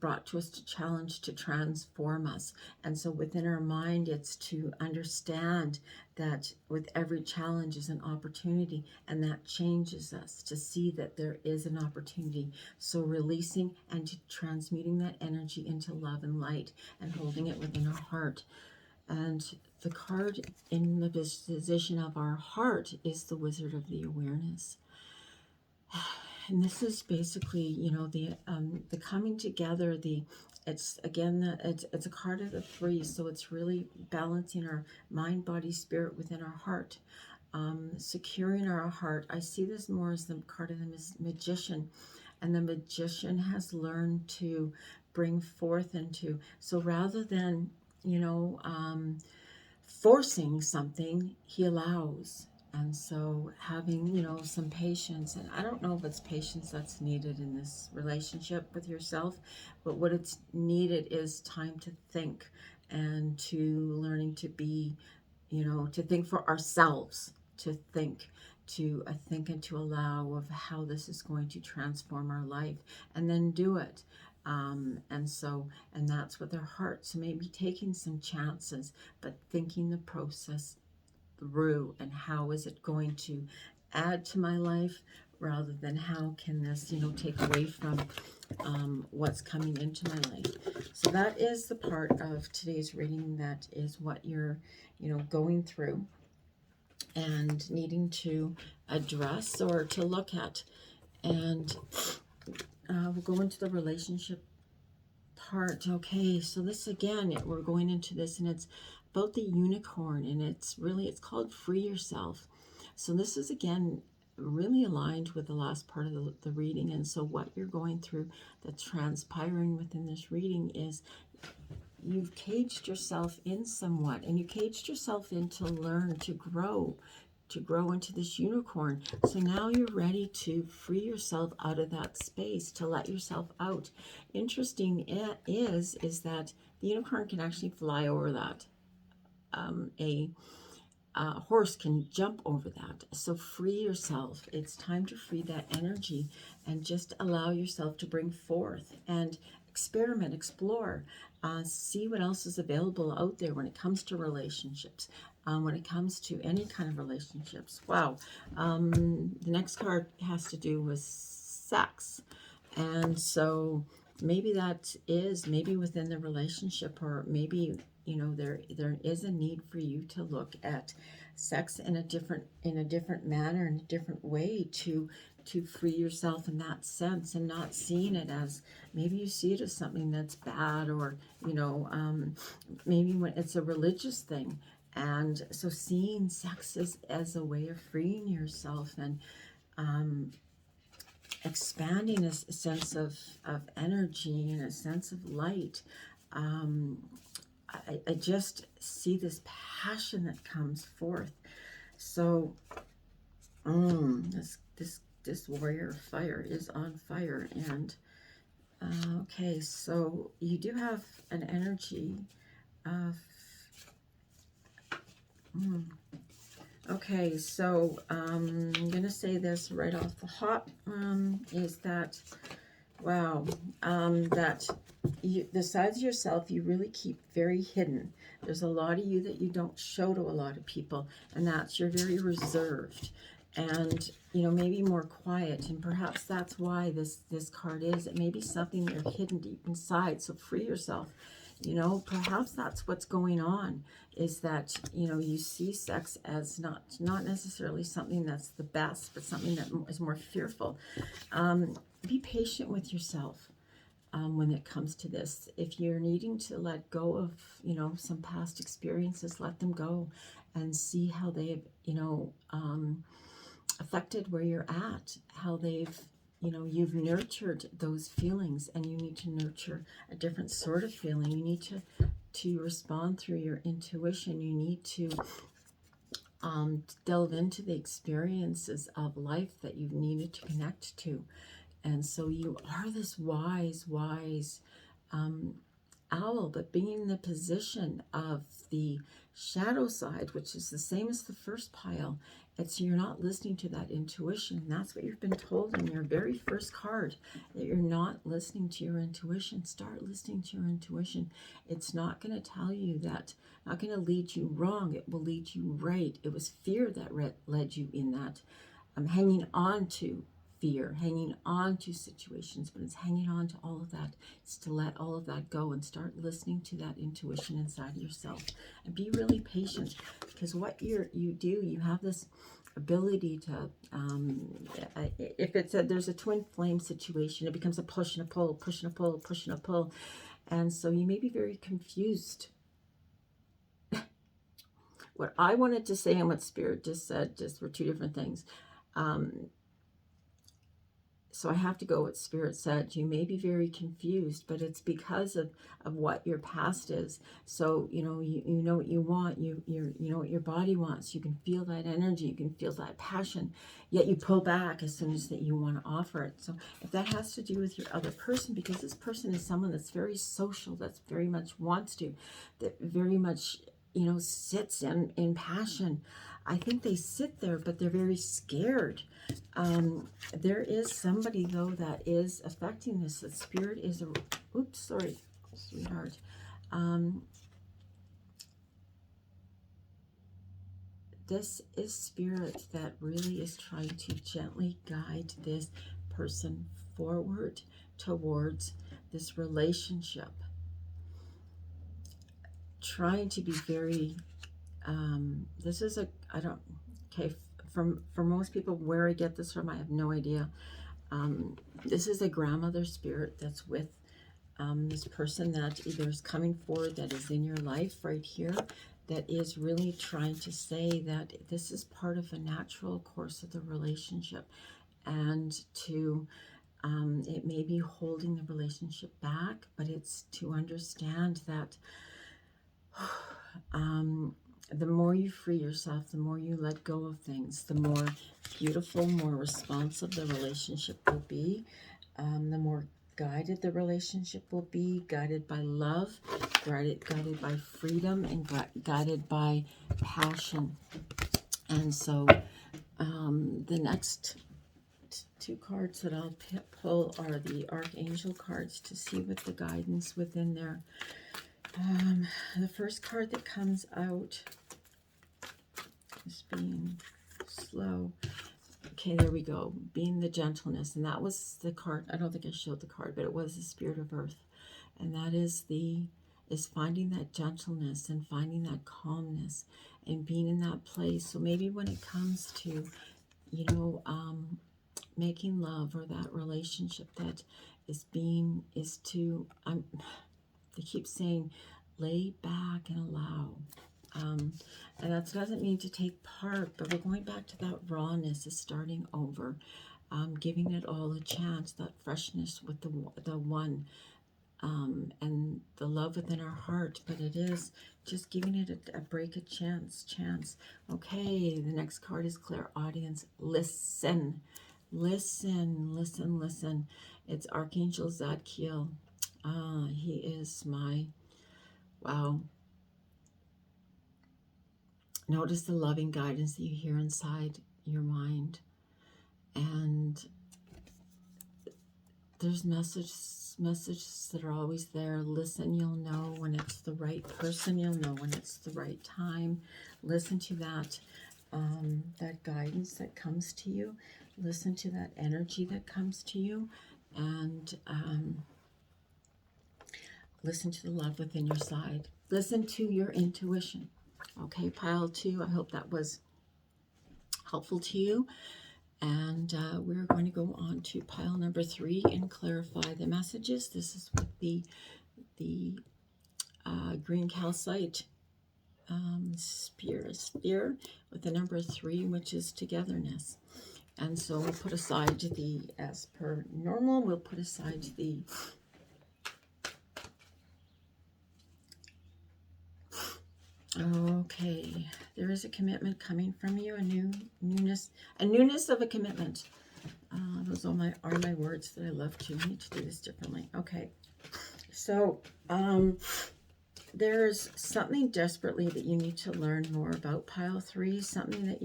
Speaker 1: brought to us, to challenge, to transform us. And so within our mind, it's to understand that with every challenge is an opportunity, and that changes us to see that there is an opportunity. So releasing and transmuting that energy into love and light, and holding it within our heart. And the card in the position of our heart is the Wizard of the Awareness. And this is basically, the coming together. It's a card of the three, so it's really balancing our mind, body, spirit within our heart, securing our heart. I see this more as the card of the magician, and the magician has learned to bring forth into. So rather than forcing something, he allows. And so having, some patience, and I don't know if it's patience that's needed in this relationship with yourself, but what it's needed is time to think, and to learning to be, to think for ourselves, to think and to allow of how this is going to transform our life, and then do it. And that's with our heart. So maybe taking some chances, but thinking the process through, and how is it going to add to my life, rather than how can this take away from what's coming into my life. So that is the part of today's reading, that is what you're going through and needing to address or to look at. And we'll go into the relationship part. Okay, so this again, we're going into this, and it's about the unicorn, and it's called Free Yourself. So this is again really aligned with the last part of the reading. And so what you're going through, that's transpiring within this reading, is you've caged yourself in somewhat, and you caged yourself in to learn, to grow into this unicorn. So now you're ready to free yourself out of that space, to let yourself out. Interesting is that the unicorn can actually fly over that. A horse can jump over that. So free yourself. It's time to free that energy, and just allow yourself to bring forth. And experiment, explore, see what else is available out there when it comes to relationships, when it comes to any kind of relationships. Wow. The next card has to do with sex. And so maybe that is maybe within the relationship, or maybe, you know, there is a need for you to look at sex in a different manner, in a different way, to free yourself in that sense, and not seeing it as, maybe you see it as something that's bad, or, you know, maybe when it's a religious thing. And so seeing sex as a way of freeing yourself, and expanding a sense of energy and a sense of light. I just see this passion that comes forth. So this warrior of fire is on fire. And okay, so you do have an energy of okay, so I'm gonna say this right off the hop, is that, wow, that the sides of yourself you really keep very hidden. There's a lot of you that you don't show to a lot of people, and that's, you're very reserved, and, you know, maybe more quiet. And perhaps that's why this card is, it may be something you're hidden deep inside. So free yourself. You know, perhaps that's what's going on, is that, you know, you see sex as not necessarily something that's the best, but something that is more fearful. Be patient with yourself when it comes to this. If you're needing to let go of, you know, some past experiences, let them go and see how they've, you know, affected where you're at, how they've, you know, you've nurtured those feelings, and you need to nurture a different sort of feeling. You need to respond through your intuition. You need to delve into the experiences of life that you've needed to connect to. And so you are this wise owl, but being in the position of the shadow side, which is the same as the first pile, it's, you're not listening to that intuition. And that's what you've been told in your very first card, that you're not listening to your intuition. Start listening to your intuition. It's not going to tell you that, not going to lead you wrong. It will lead you right. It was fear that led you in that. I'm hanging on to fear, hanging on to situations, but it's hanging on to all of that. It's to let all of that go and start listening to that intuition inside yourself, and be really patient, because what you do, you have this ability to, if it's there's a twin flame situation, it becomes a push and a pull, push and a pull, push and a pull. And so you may be very confused. What I wanted to say and what Spirit just said just were two different things. So I have to go what Spirit said. You may be very confused, but it's because of what your past is. So, you know, you know what you want. You know what your body wants. You can feel that energy. You can feel that passion. Yet you pull back as soon as that you want to offer it. So if that has to do with your other person, because this person is someone that's very social, that's very much wants to, that very much, you know, sits in passion. I think they sit there, but they're very scared. There is somebody, though, that is affecting this. The Spirit is a... Oops, sorry, sweetheart. This is Spirit that really is trying to gently guide this person forward towards this relationship. Trying to be very... this is a... I don't... Okay, for most people, where I get this from, I have no idea. This is a grandmother spirit that's with this person that either is coming forward, that is in your life right here, that is really trying to say that this is part of a natural course of the relationship, and to it may be holding the relationship back, but it's to understand that the more you free yourself, the more you let go of things, the more beautiful, more responsive the relationship will be, the more guided the relationship will be, guided by love, guided by freedom, and guided by passion. And so the next two cards that I'll pull are the Archangel cards to see what the guidance within there. The first card that comes out is being slow. Okay, there we go. Being the gentleness. And that was the card. I don't think I showed the card, but it was the Spirit of Earth. And that is finding that gentleness and finding that calmness and being in that place. So maybe when it comes to, you know, making love or that relationship that they keep saying, lay back and allow. And that doesn't mean to take part, but we're going back to that rawness of starting over, giving it all a chance, that freshness with the one, and the love within our heart. But it is just giving it a break, a chance. Okay, the next card is Clairaudience. Listen. It's Archangel Zadkiel. He is my, wow. Notice the loving guidance that you hear inside your mind. And there's messages that are always there. Listen, you'll know when it's the right person. You'll know when it's the right time. Listen to that, that guidance that comes to you. Listen to that energy that comes to you. And listen to the love within your side. Listen to your intuition. Okay, pile 2, I hope that was helpful to you. And we're going to go on to pile number 3 and clarify the messages. This is with the green calcite sphere with the number 3, which is togetherness. And so we'll put aside as per normal, we'll put aside the okay, there is a commitment coming from you, a newness of a commitment. Those are my words that I love to. I need to do this differently. Okay, so there's something desperately that you need to learn more about, pile 3, something that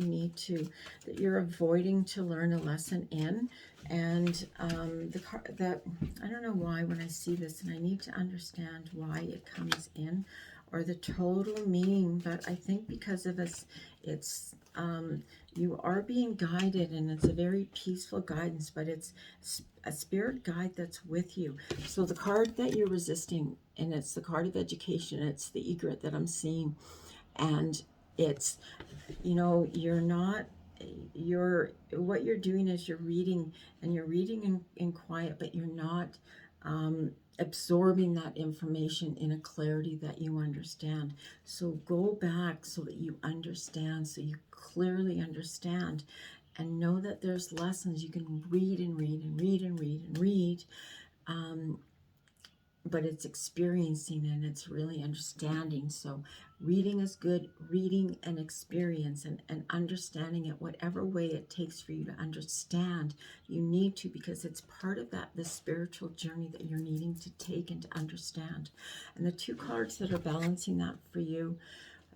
Speaker 1: that you're avoiding to learn a lesson in. And that I don't know why when I see this, and I need to understand why it comes in, or the total meaning, but I think because of it's you are being guided, and it's a very peaceful guidance, but it's a spirit guide that's with you. So the card that you're resisting, and it's the card of education, it's the egret that I'm seeing, and it's, you know, what you're doing is you're reading, and you're reading in quiet, but you're not absorbing that information in a clarity that you understand. So go back so that you understand, so you clearly understand, and know that there's lessons you can read and read and read and read and read, but it's experiencing, and it's really understanding. So reading is good, reading and experience and understanding it, whatever way it takes for you to understand, you need to, because it's part of the spiritual journey that you're needing to take and to understand. And the 2 cards that are balancing that for you,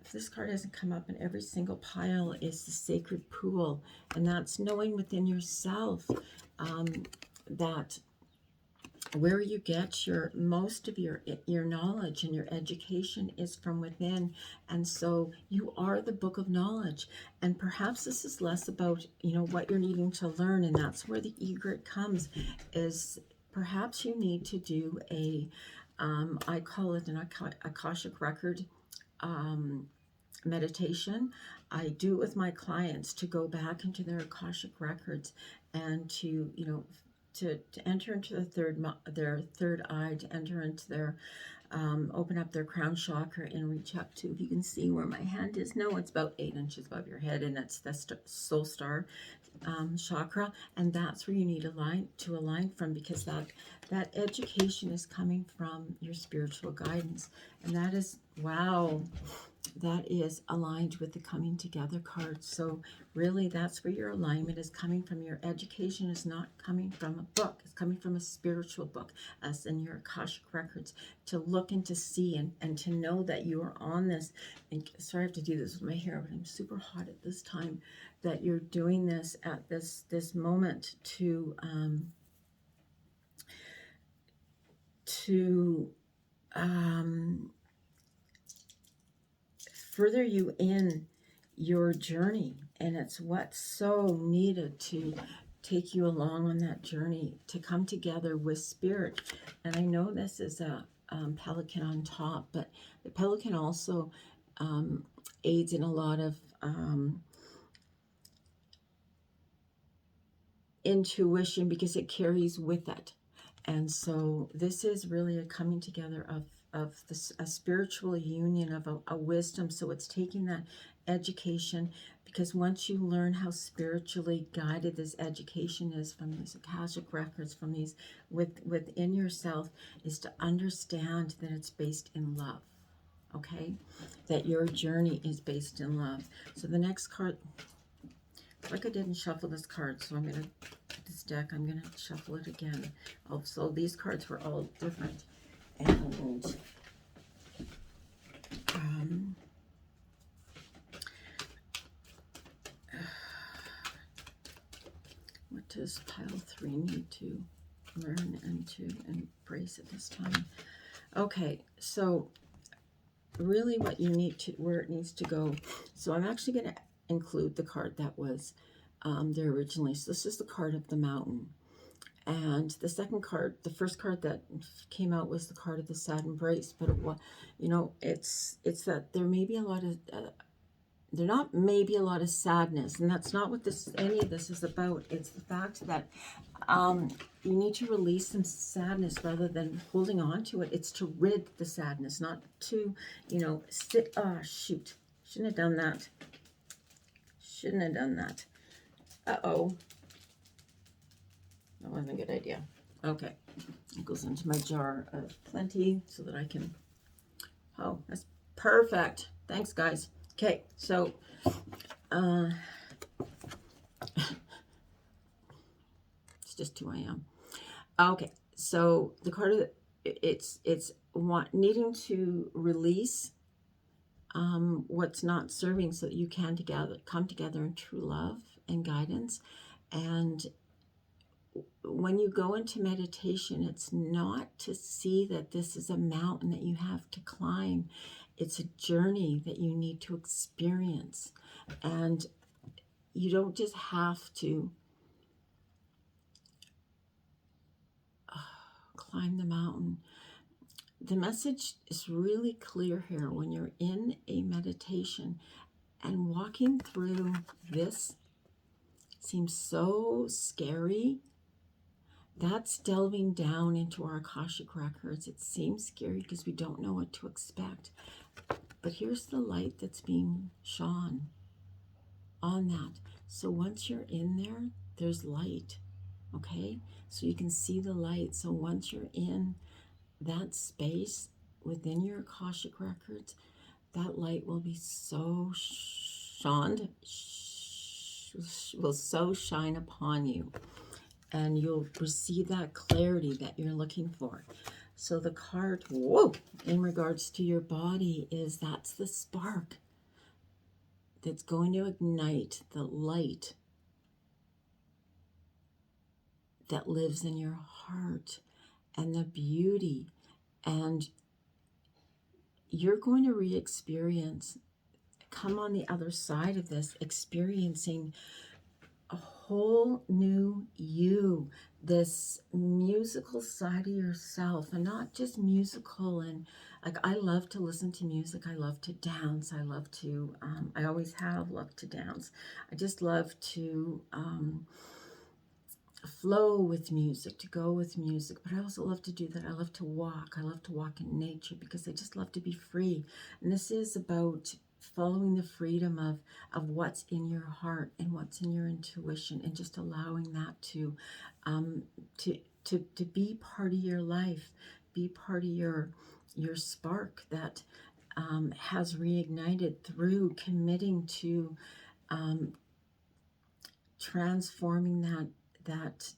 Speaker 1: if this card hasn't come up in every single pile, is the Sacred Pool. And that's knowing within yourself that where you get most of your knowledge and your education is from within. And so you are the book of knowledge, and perhaps this is less about, you know, what you're needing to learn, and that's where the egret comes, is perhaps you need to do I call it an Akashic record meditation. I do it with my clients, to go back into their Akashic records and to, you know, to enter into their third eye, to enter into their open up their crown chakra and reach up to, if you can see where my hand is, no, it's about 8 inches above your head, and that's the soul star chakra, and that's where you need to align from, because that education is coming from your spiritual guidance. And that is, wow, that is aligned with the coming together card. So really that's where your alignment is coming from. Your education is not coming from a book. It's coming from a spiritual book, as in your Akashic records, to look and to see and to know that you are on this. And sorry I have to do this with my hair, but I'm super hot at this time, that you're doing this at this moment to further you in your journey. And it's what's so needed to take you along on that journey, to come together with spirit. And I know this is a pelican on top, but the pelican also aids in a lot of intuition, because it carries with it. And so this is really a coming together of this, a spiritual union of a wisdom. So it's taking that education, because once you learn how spiritually guided this education is from these Akashic records, from these within yourself, is to understand that it's based in love. Okay, that your journey is based in love. So the next card, like I didn't shuffle this card, so I'm gonna, this deck, I'm gonna shuffle it again. Oh, so these cards were all different, and what does pile 3 need to learn and to embrace at this time? Okay, so really what you need to, where it needs to go. So I'm actually going to include the card that was there originally. So this is the card of the mountain. And the second card, the first card that came out was the card of the sad embrace. But it was, you know, it's that there may be a lot of there not maybe a lot of sadness, and that's not what this, any of this is about. It's the fact that you need to release some sadness rather than holding on to it. It's to rid the sadness, not to, you know, sit. Oh shoot, shouldn't have done that. Shouldn't have done that. Uh-oh, that wasn't a good idea. Okay, it goes into my jar of plenty so that I can, oh, that's perfect. Thanks, guys. Okay, so it's just who I am. Okay, so the card of the, it's needing to release what's not serving, so that you can come together in true love and guidance. And when you go into meditation, it's not to see that this is a mountain that you have to climb. It's a journey that you need to experience. And you don't just have to climb the mountain. The message is really clear here. When you're in a meditation and walking through this seems so scary, that's delving down into our Akashic records. It seems scary because we don't know what to expect. But here's the light that's being shone on that. So once you're in there, there's light, okay? So you can see the light. So once you're in that space within your Akashic records, that light will be so shined, will so shine upon you. And you'll receive that clarity that you're looking for. So the card, whoa, in regards to your body, is that's the spark that's going to ignite the light that lives in your heart and the beauty. And you're going to re-experience, come on the other side of this, experiencing a whole new you, this musical side of yourself. And not just musical, and like, I love to listen to music, I love to dance, I love to I always have loved to dance. I just love to flow with music, to go with music. But I also love to do that. I love to walk in nature, because I just love to be free. And this is about following the freedom of what's in your heart and what's in your intuition, and just allowing that to be part of your life, be part of your spark that has reignited through committing to transforming that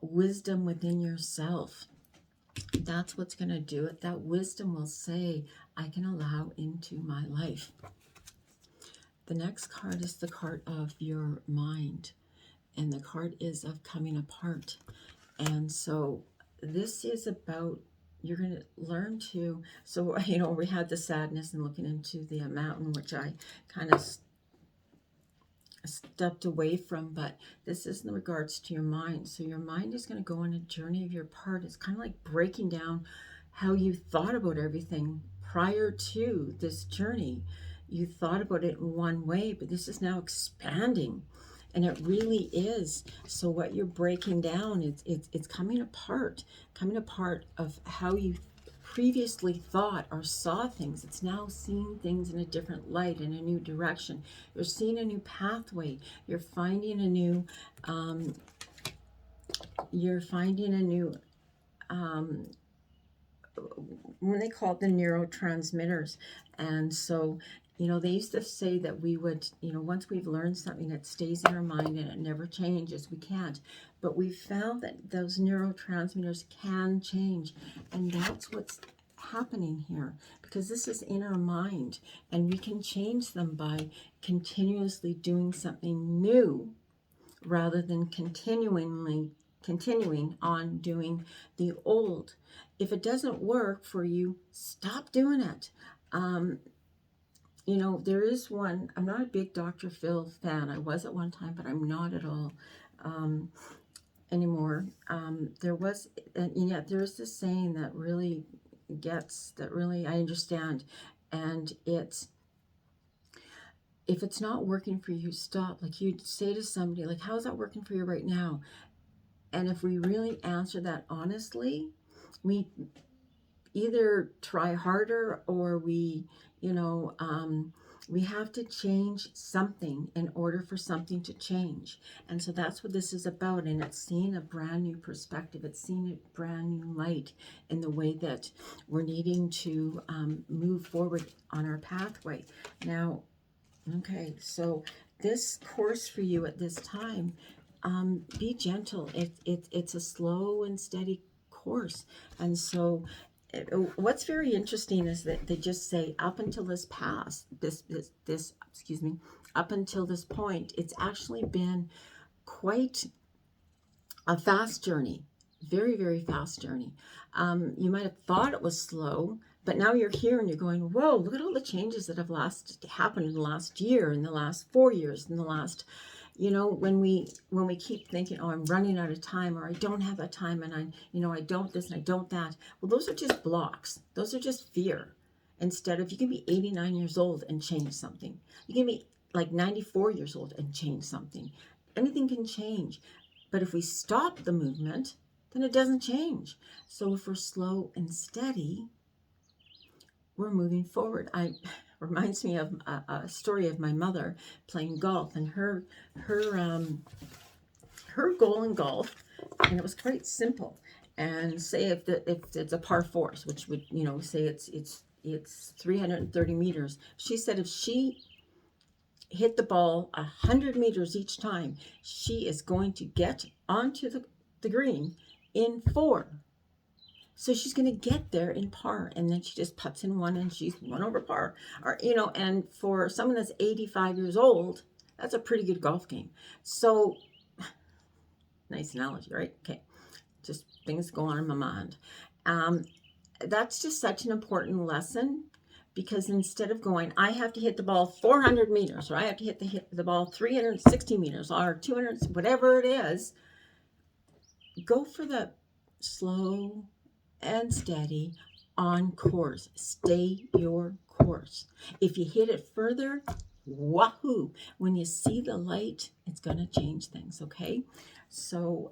Speaker 1: wisdom within yourself. That's what's going to do it. That wisdom will say, I can allow into my life. The next card is the card of your mind, and the card is of coming apart. And so this is about, you're going to learn to, so, you know, we had the sadness and looking into the mountain, which I kind of stepped away from, but this is in regards to your mind. So your mind is going to go on a journey of your part. It's kind of like breaking down how you thought about everything prior to this journey. You thought about it in one way, but this is now expanding, and it really is. So what you're breaking down, it's coming apart of how you previously thought or saw things. It's now seeing things in a different light, in a new direction. You're seeing a new pathway. You're finding a new when they call it the neurotransmitters. And so, you know, they used to say that we would, you know, once we've learned something, it stays in our mind and it never changes. We can't. But we found that those neurotransmitters can change. And that's what's happening here, because this is in our mind, and we can change them by continuously doing something new rather than continuing on doing the old. If it doesn't work for you, stop doing it. You know, there is one, I'm not a big Dr. Phil fan. I was at one time, but I'm not at all anymore. There was, and yet there's this saying that really I understand. And it's, if it's not working for you, stop. Like you'd say to somebody, like, how's that working for you right now? And if we really answer that honestly, we either try harder, or we, you know, we have to change something in order for something to change. And so that's what this is about. And it's seeing a brand new perspective. It's seeing a brand new light in the way that we're needing to move forward on our pathway. Now, okay, so this course for you at this time, be gentle. It's a slow and steady course. And so what's very interesting is that they just say up until this up until this point, it's actually been quite a fast journey, very, very fast journey. You might have thought it was slow, but now you're here and you're going, whoa, look at all the changes that have happened in the last year, in the last 4 years, in the last, you know, when we keep thinking, oh, I'm running out of time, or I don't have that time, and I don't this and I don't that. Well, those are just blocks. Those are just fear. Instead of, you can be 89 years old and change something. You can be like 94 years old and change something. Anything can change. But if we stop the movement, then it doesn't change. So if we're slow and steady, we're moving forward. Reminds me of a story of my mother playing golf, and her goal in golf, and it was quite simple. And say if it's a par 4, which would, you know, say it's 330 meters. She said if she hit the ball 100 meters each time, she is going to get onto the green in 4. So she's going to get there in par, and then she just puts in 1 and she's 1 over par. Or, you know, and for someone that's 85 years old, that's a pretty good golf game. So, nice analogy, right? Okay. Just things go on in my mind. That's just such an important lesson, because instead of going, I have to hit the ball 400 meters, or I have to hit the ball 360 meters, or 200, whatever it is, go for the slow and steady on course. Stay your course. If you hit it further, wahoo! When you see the light, it's going to change things, okay? So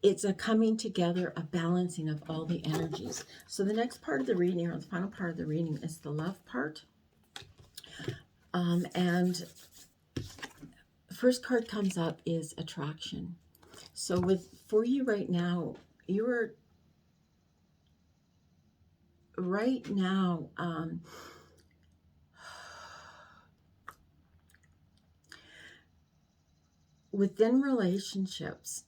Speaker 1: it's a coming together, a balancing of all the energies. So the next part of the reading, or the final part of the reading, is the love part. And the first card comes up is attraction. So for you right now, you are right now, within relationships,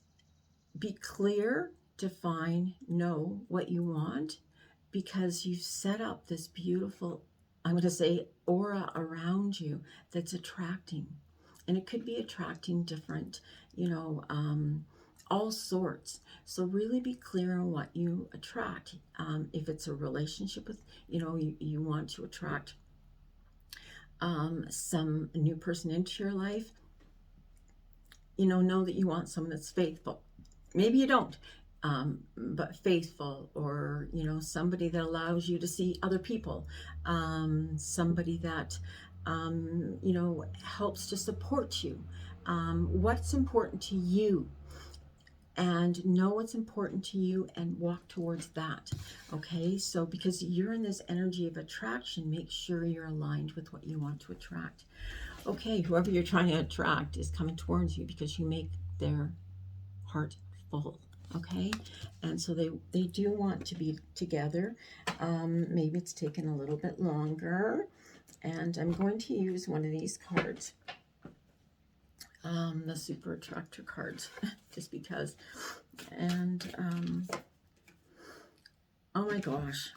Speaker 1: be clear, define, know what you want, because you've set up this beautiful, I'm going to say, aura around you that's attracting. And it could be attracting different, all sorts. So really be clear on what you attract. If it's a relationship with, you want to attract some new person into your life, know that you want someone that's faithful. Maybe you don't, but faithful, or, somebody that allows you to see other people, somebody that, helps to support you. What's important to you, and know what's important to you and walk towards that. Okay, so because you're in this energy of attraction, make sure you're aligned with what you want to attract. Okay, whoever you're trying to attract is coming towards you because you make their heart full. Okay, and so they do want to be together. Maybe it's taken a little bit longer, and I'm going to use one of these cards, the Super Attractor cards, just because. And oh my gosh,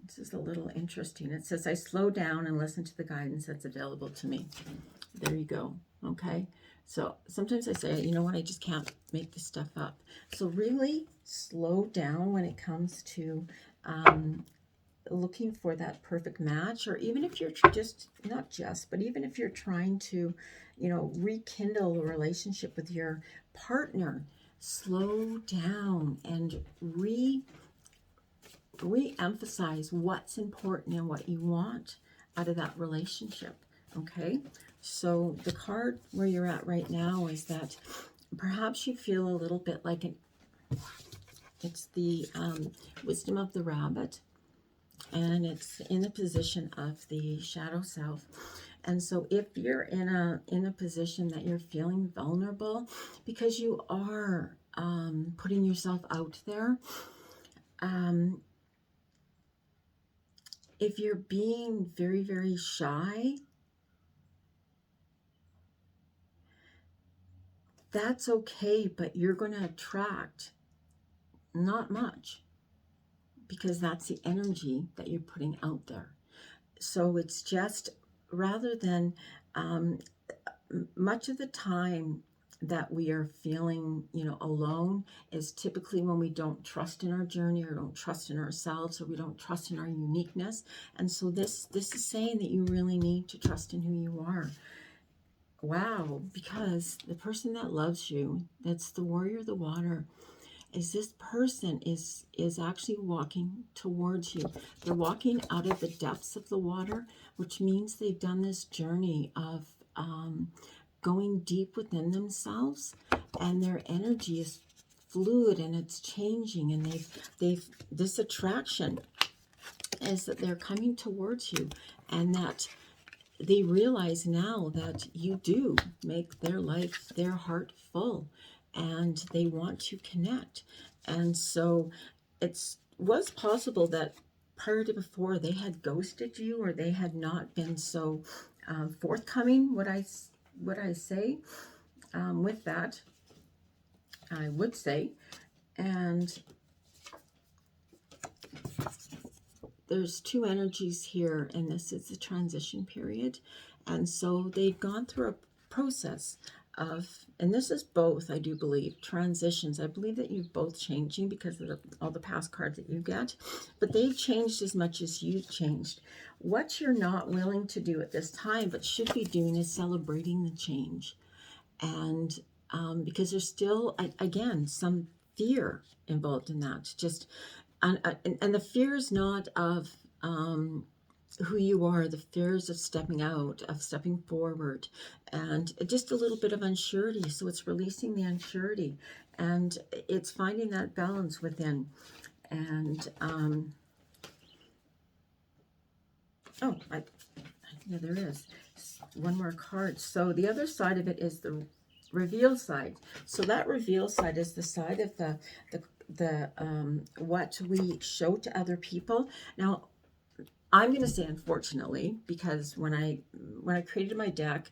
Speaker 1: this is a little interesting. It says, I slow down and listen to the guidance that's available to me. There you go. Okay, so sometimes I say, you know what, I just can't make this stuff up. So really slow down when it comes to looking for that perfect match, or even if you're but even if you're trying to, rekindle a relationship with your partner, slow down and re-emphasize what's important and what you want out of that relationship. Okay, so the card where you're at right now is that perhaps you feel a little bit like it's the wisdom of the rabbit, and it's in the position of the shadow self. And so if you're in a position that you're feeling vulnerable because you are putting yourself out there, if you're being very, very shy, that's okay, but you're going to attract not much, because that's the energy that you're putting out there. So it's just, rather than much of the time that we are feeling, alone, is typically when we don't trust in our journey, or don't trust in ourselves, or we don't trust in our uniqueness. And so this is saying that you really need to trust in who you are. Wow, because the person that loves you, that's the warrior of the water, is this person is actually walking towards you. They're walking out of the depths of the water, which means they've done this journey of going deep within themselves, and their energy is fluid and it's changing, and they've this attraction is that they're coming towards you, and that they realize now that you do make their life, their heart full, and they want to connect. And so it was possible that prior to before they had ghosted you, or they had not been so forthcoming, what I say with that, I would say. And there's two energies here, and this is the transition period. And so they've gone through a process of, and this is both, I do believe, transitions. I believe that you're both changing because of all the past cards that you get, but they've changed as much as you've changed. What you're not willing to do at this time, but should be doing, is celebrating the change. And because there's still, again, some fear involved in that. Just and the fear is not of who you are. The fears of stepping out, of stepping forward, and just a little bit of unsurety. So it's releasing the unsurety, and it's finding that balance within. And yeah, there is one more card. So the other side of it is the reveal side. So that reveal side is the side of what we show to other people. Now, I'm going to say unfortunately, because when I created my deck,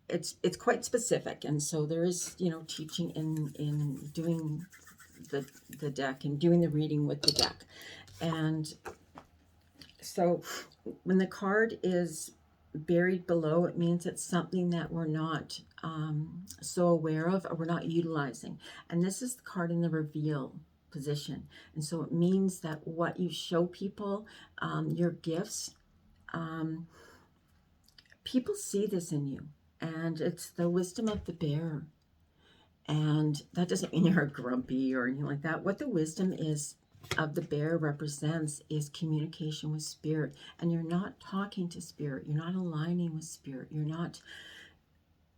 Speaker 1: it's quite specific, and so there is, you know, teaching in doing the deck and doing the reading with the deck. And so when the card is buried below, it means it's something that we're not so aware of, or we're not utilizing. And this is the card in the reveal position. And so it means that what you show people, your gifts, people see this in you. And it's the wisdom of the bear. And that doesn't mean you're grumpy or anything like that. What the wisdom is of the bear represents is communication with spirit. And you're not talking to spirit. You're not aligning with spirit. You're not...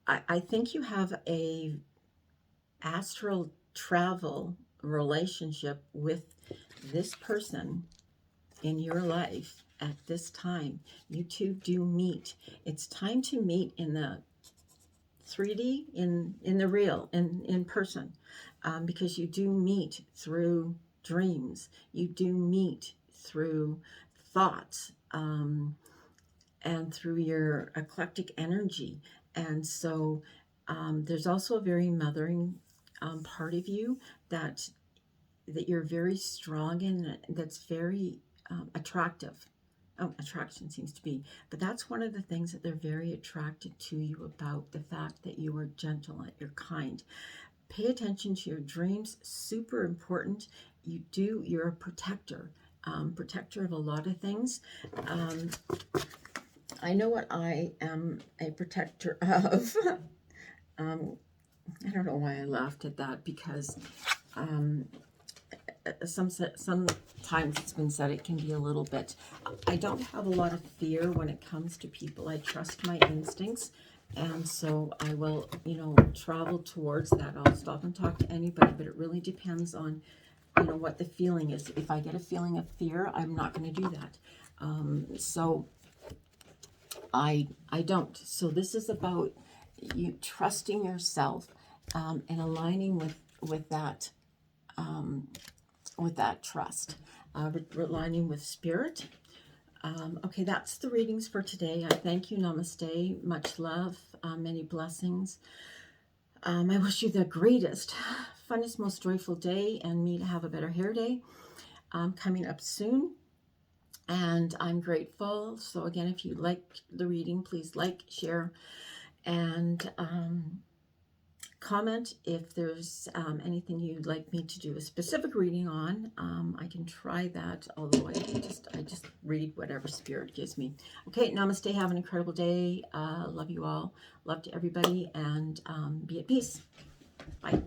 Speaker 1: I think you have a astral travel relationship with this person in your life at this time. You two do meet. It's time to meet in the 3D, in the real, in person, because you do meet through dreams. You do meet through thoughts, and through your eclectic energy. And so there's also a very mothering part of you that you're very strong in, that's very attractive. Oh, attraction seems to be, but that's one of the things that they're very attracted to you about, the fact that you are gentle, that you're kind. Pay attention to your dreams, super important. You're a protector, protector of a lot of things. I know what I am a protector of. I don't know why I laughed at that, because sometimes it's been said it can be a little bit... I don't have a lot of fear when it comes to people. I trust my instincts, and so I will, you know, travel towards that. I'll stop and talk to anybody, but it really depends on, you know, what the feeling is. If I get a feeling of fear, I'm not going to do that. So I don't. So this is about you trusting yourself, and aligning with that trust, aligning with spirit. Okay, that's the readings for today. I thank you. Namaste. Much love. Many blessings. I wish you the greatest, funnest, most joyful day, and me to have a better hair day coming up soon. And I'm grateful. So again, if you like the reading, please like, share, and comment if there's anything you'd like me to do a specific reading on. I can try that, although I just read whatever spirit gives me. Okay, namaste. Have an incredible day. Love you all. Love to everybody, and be at peace. Bye.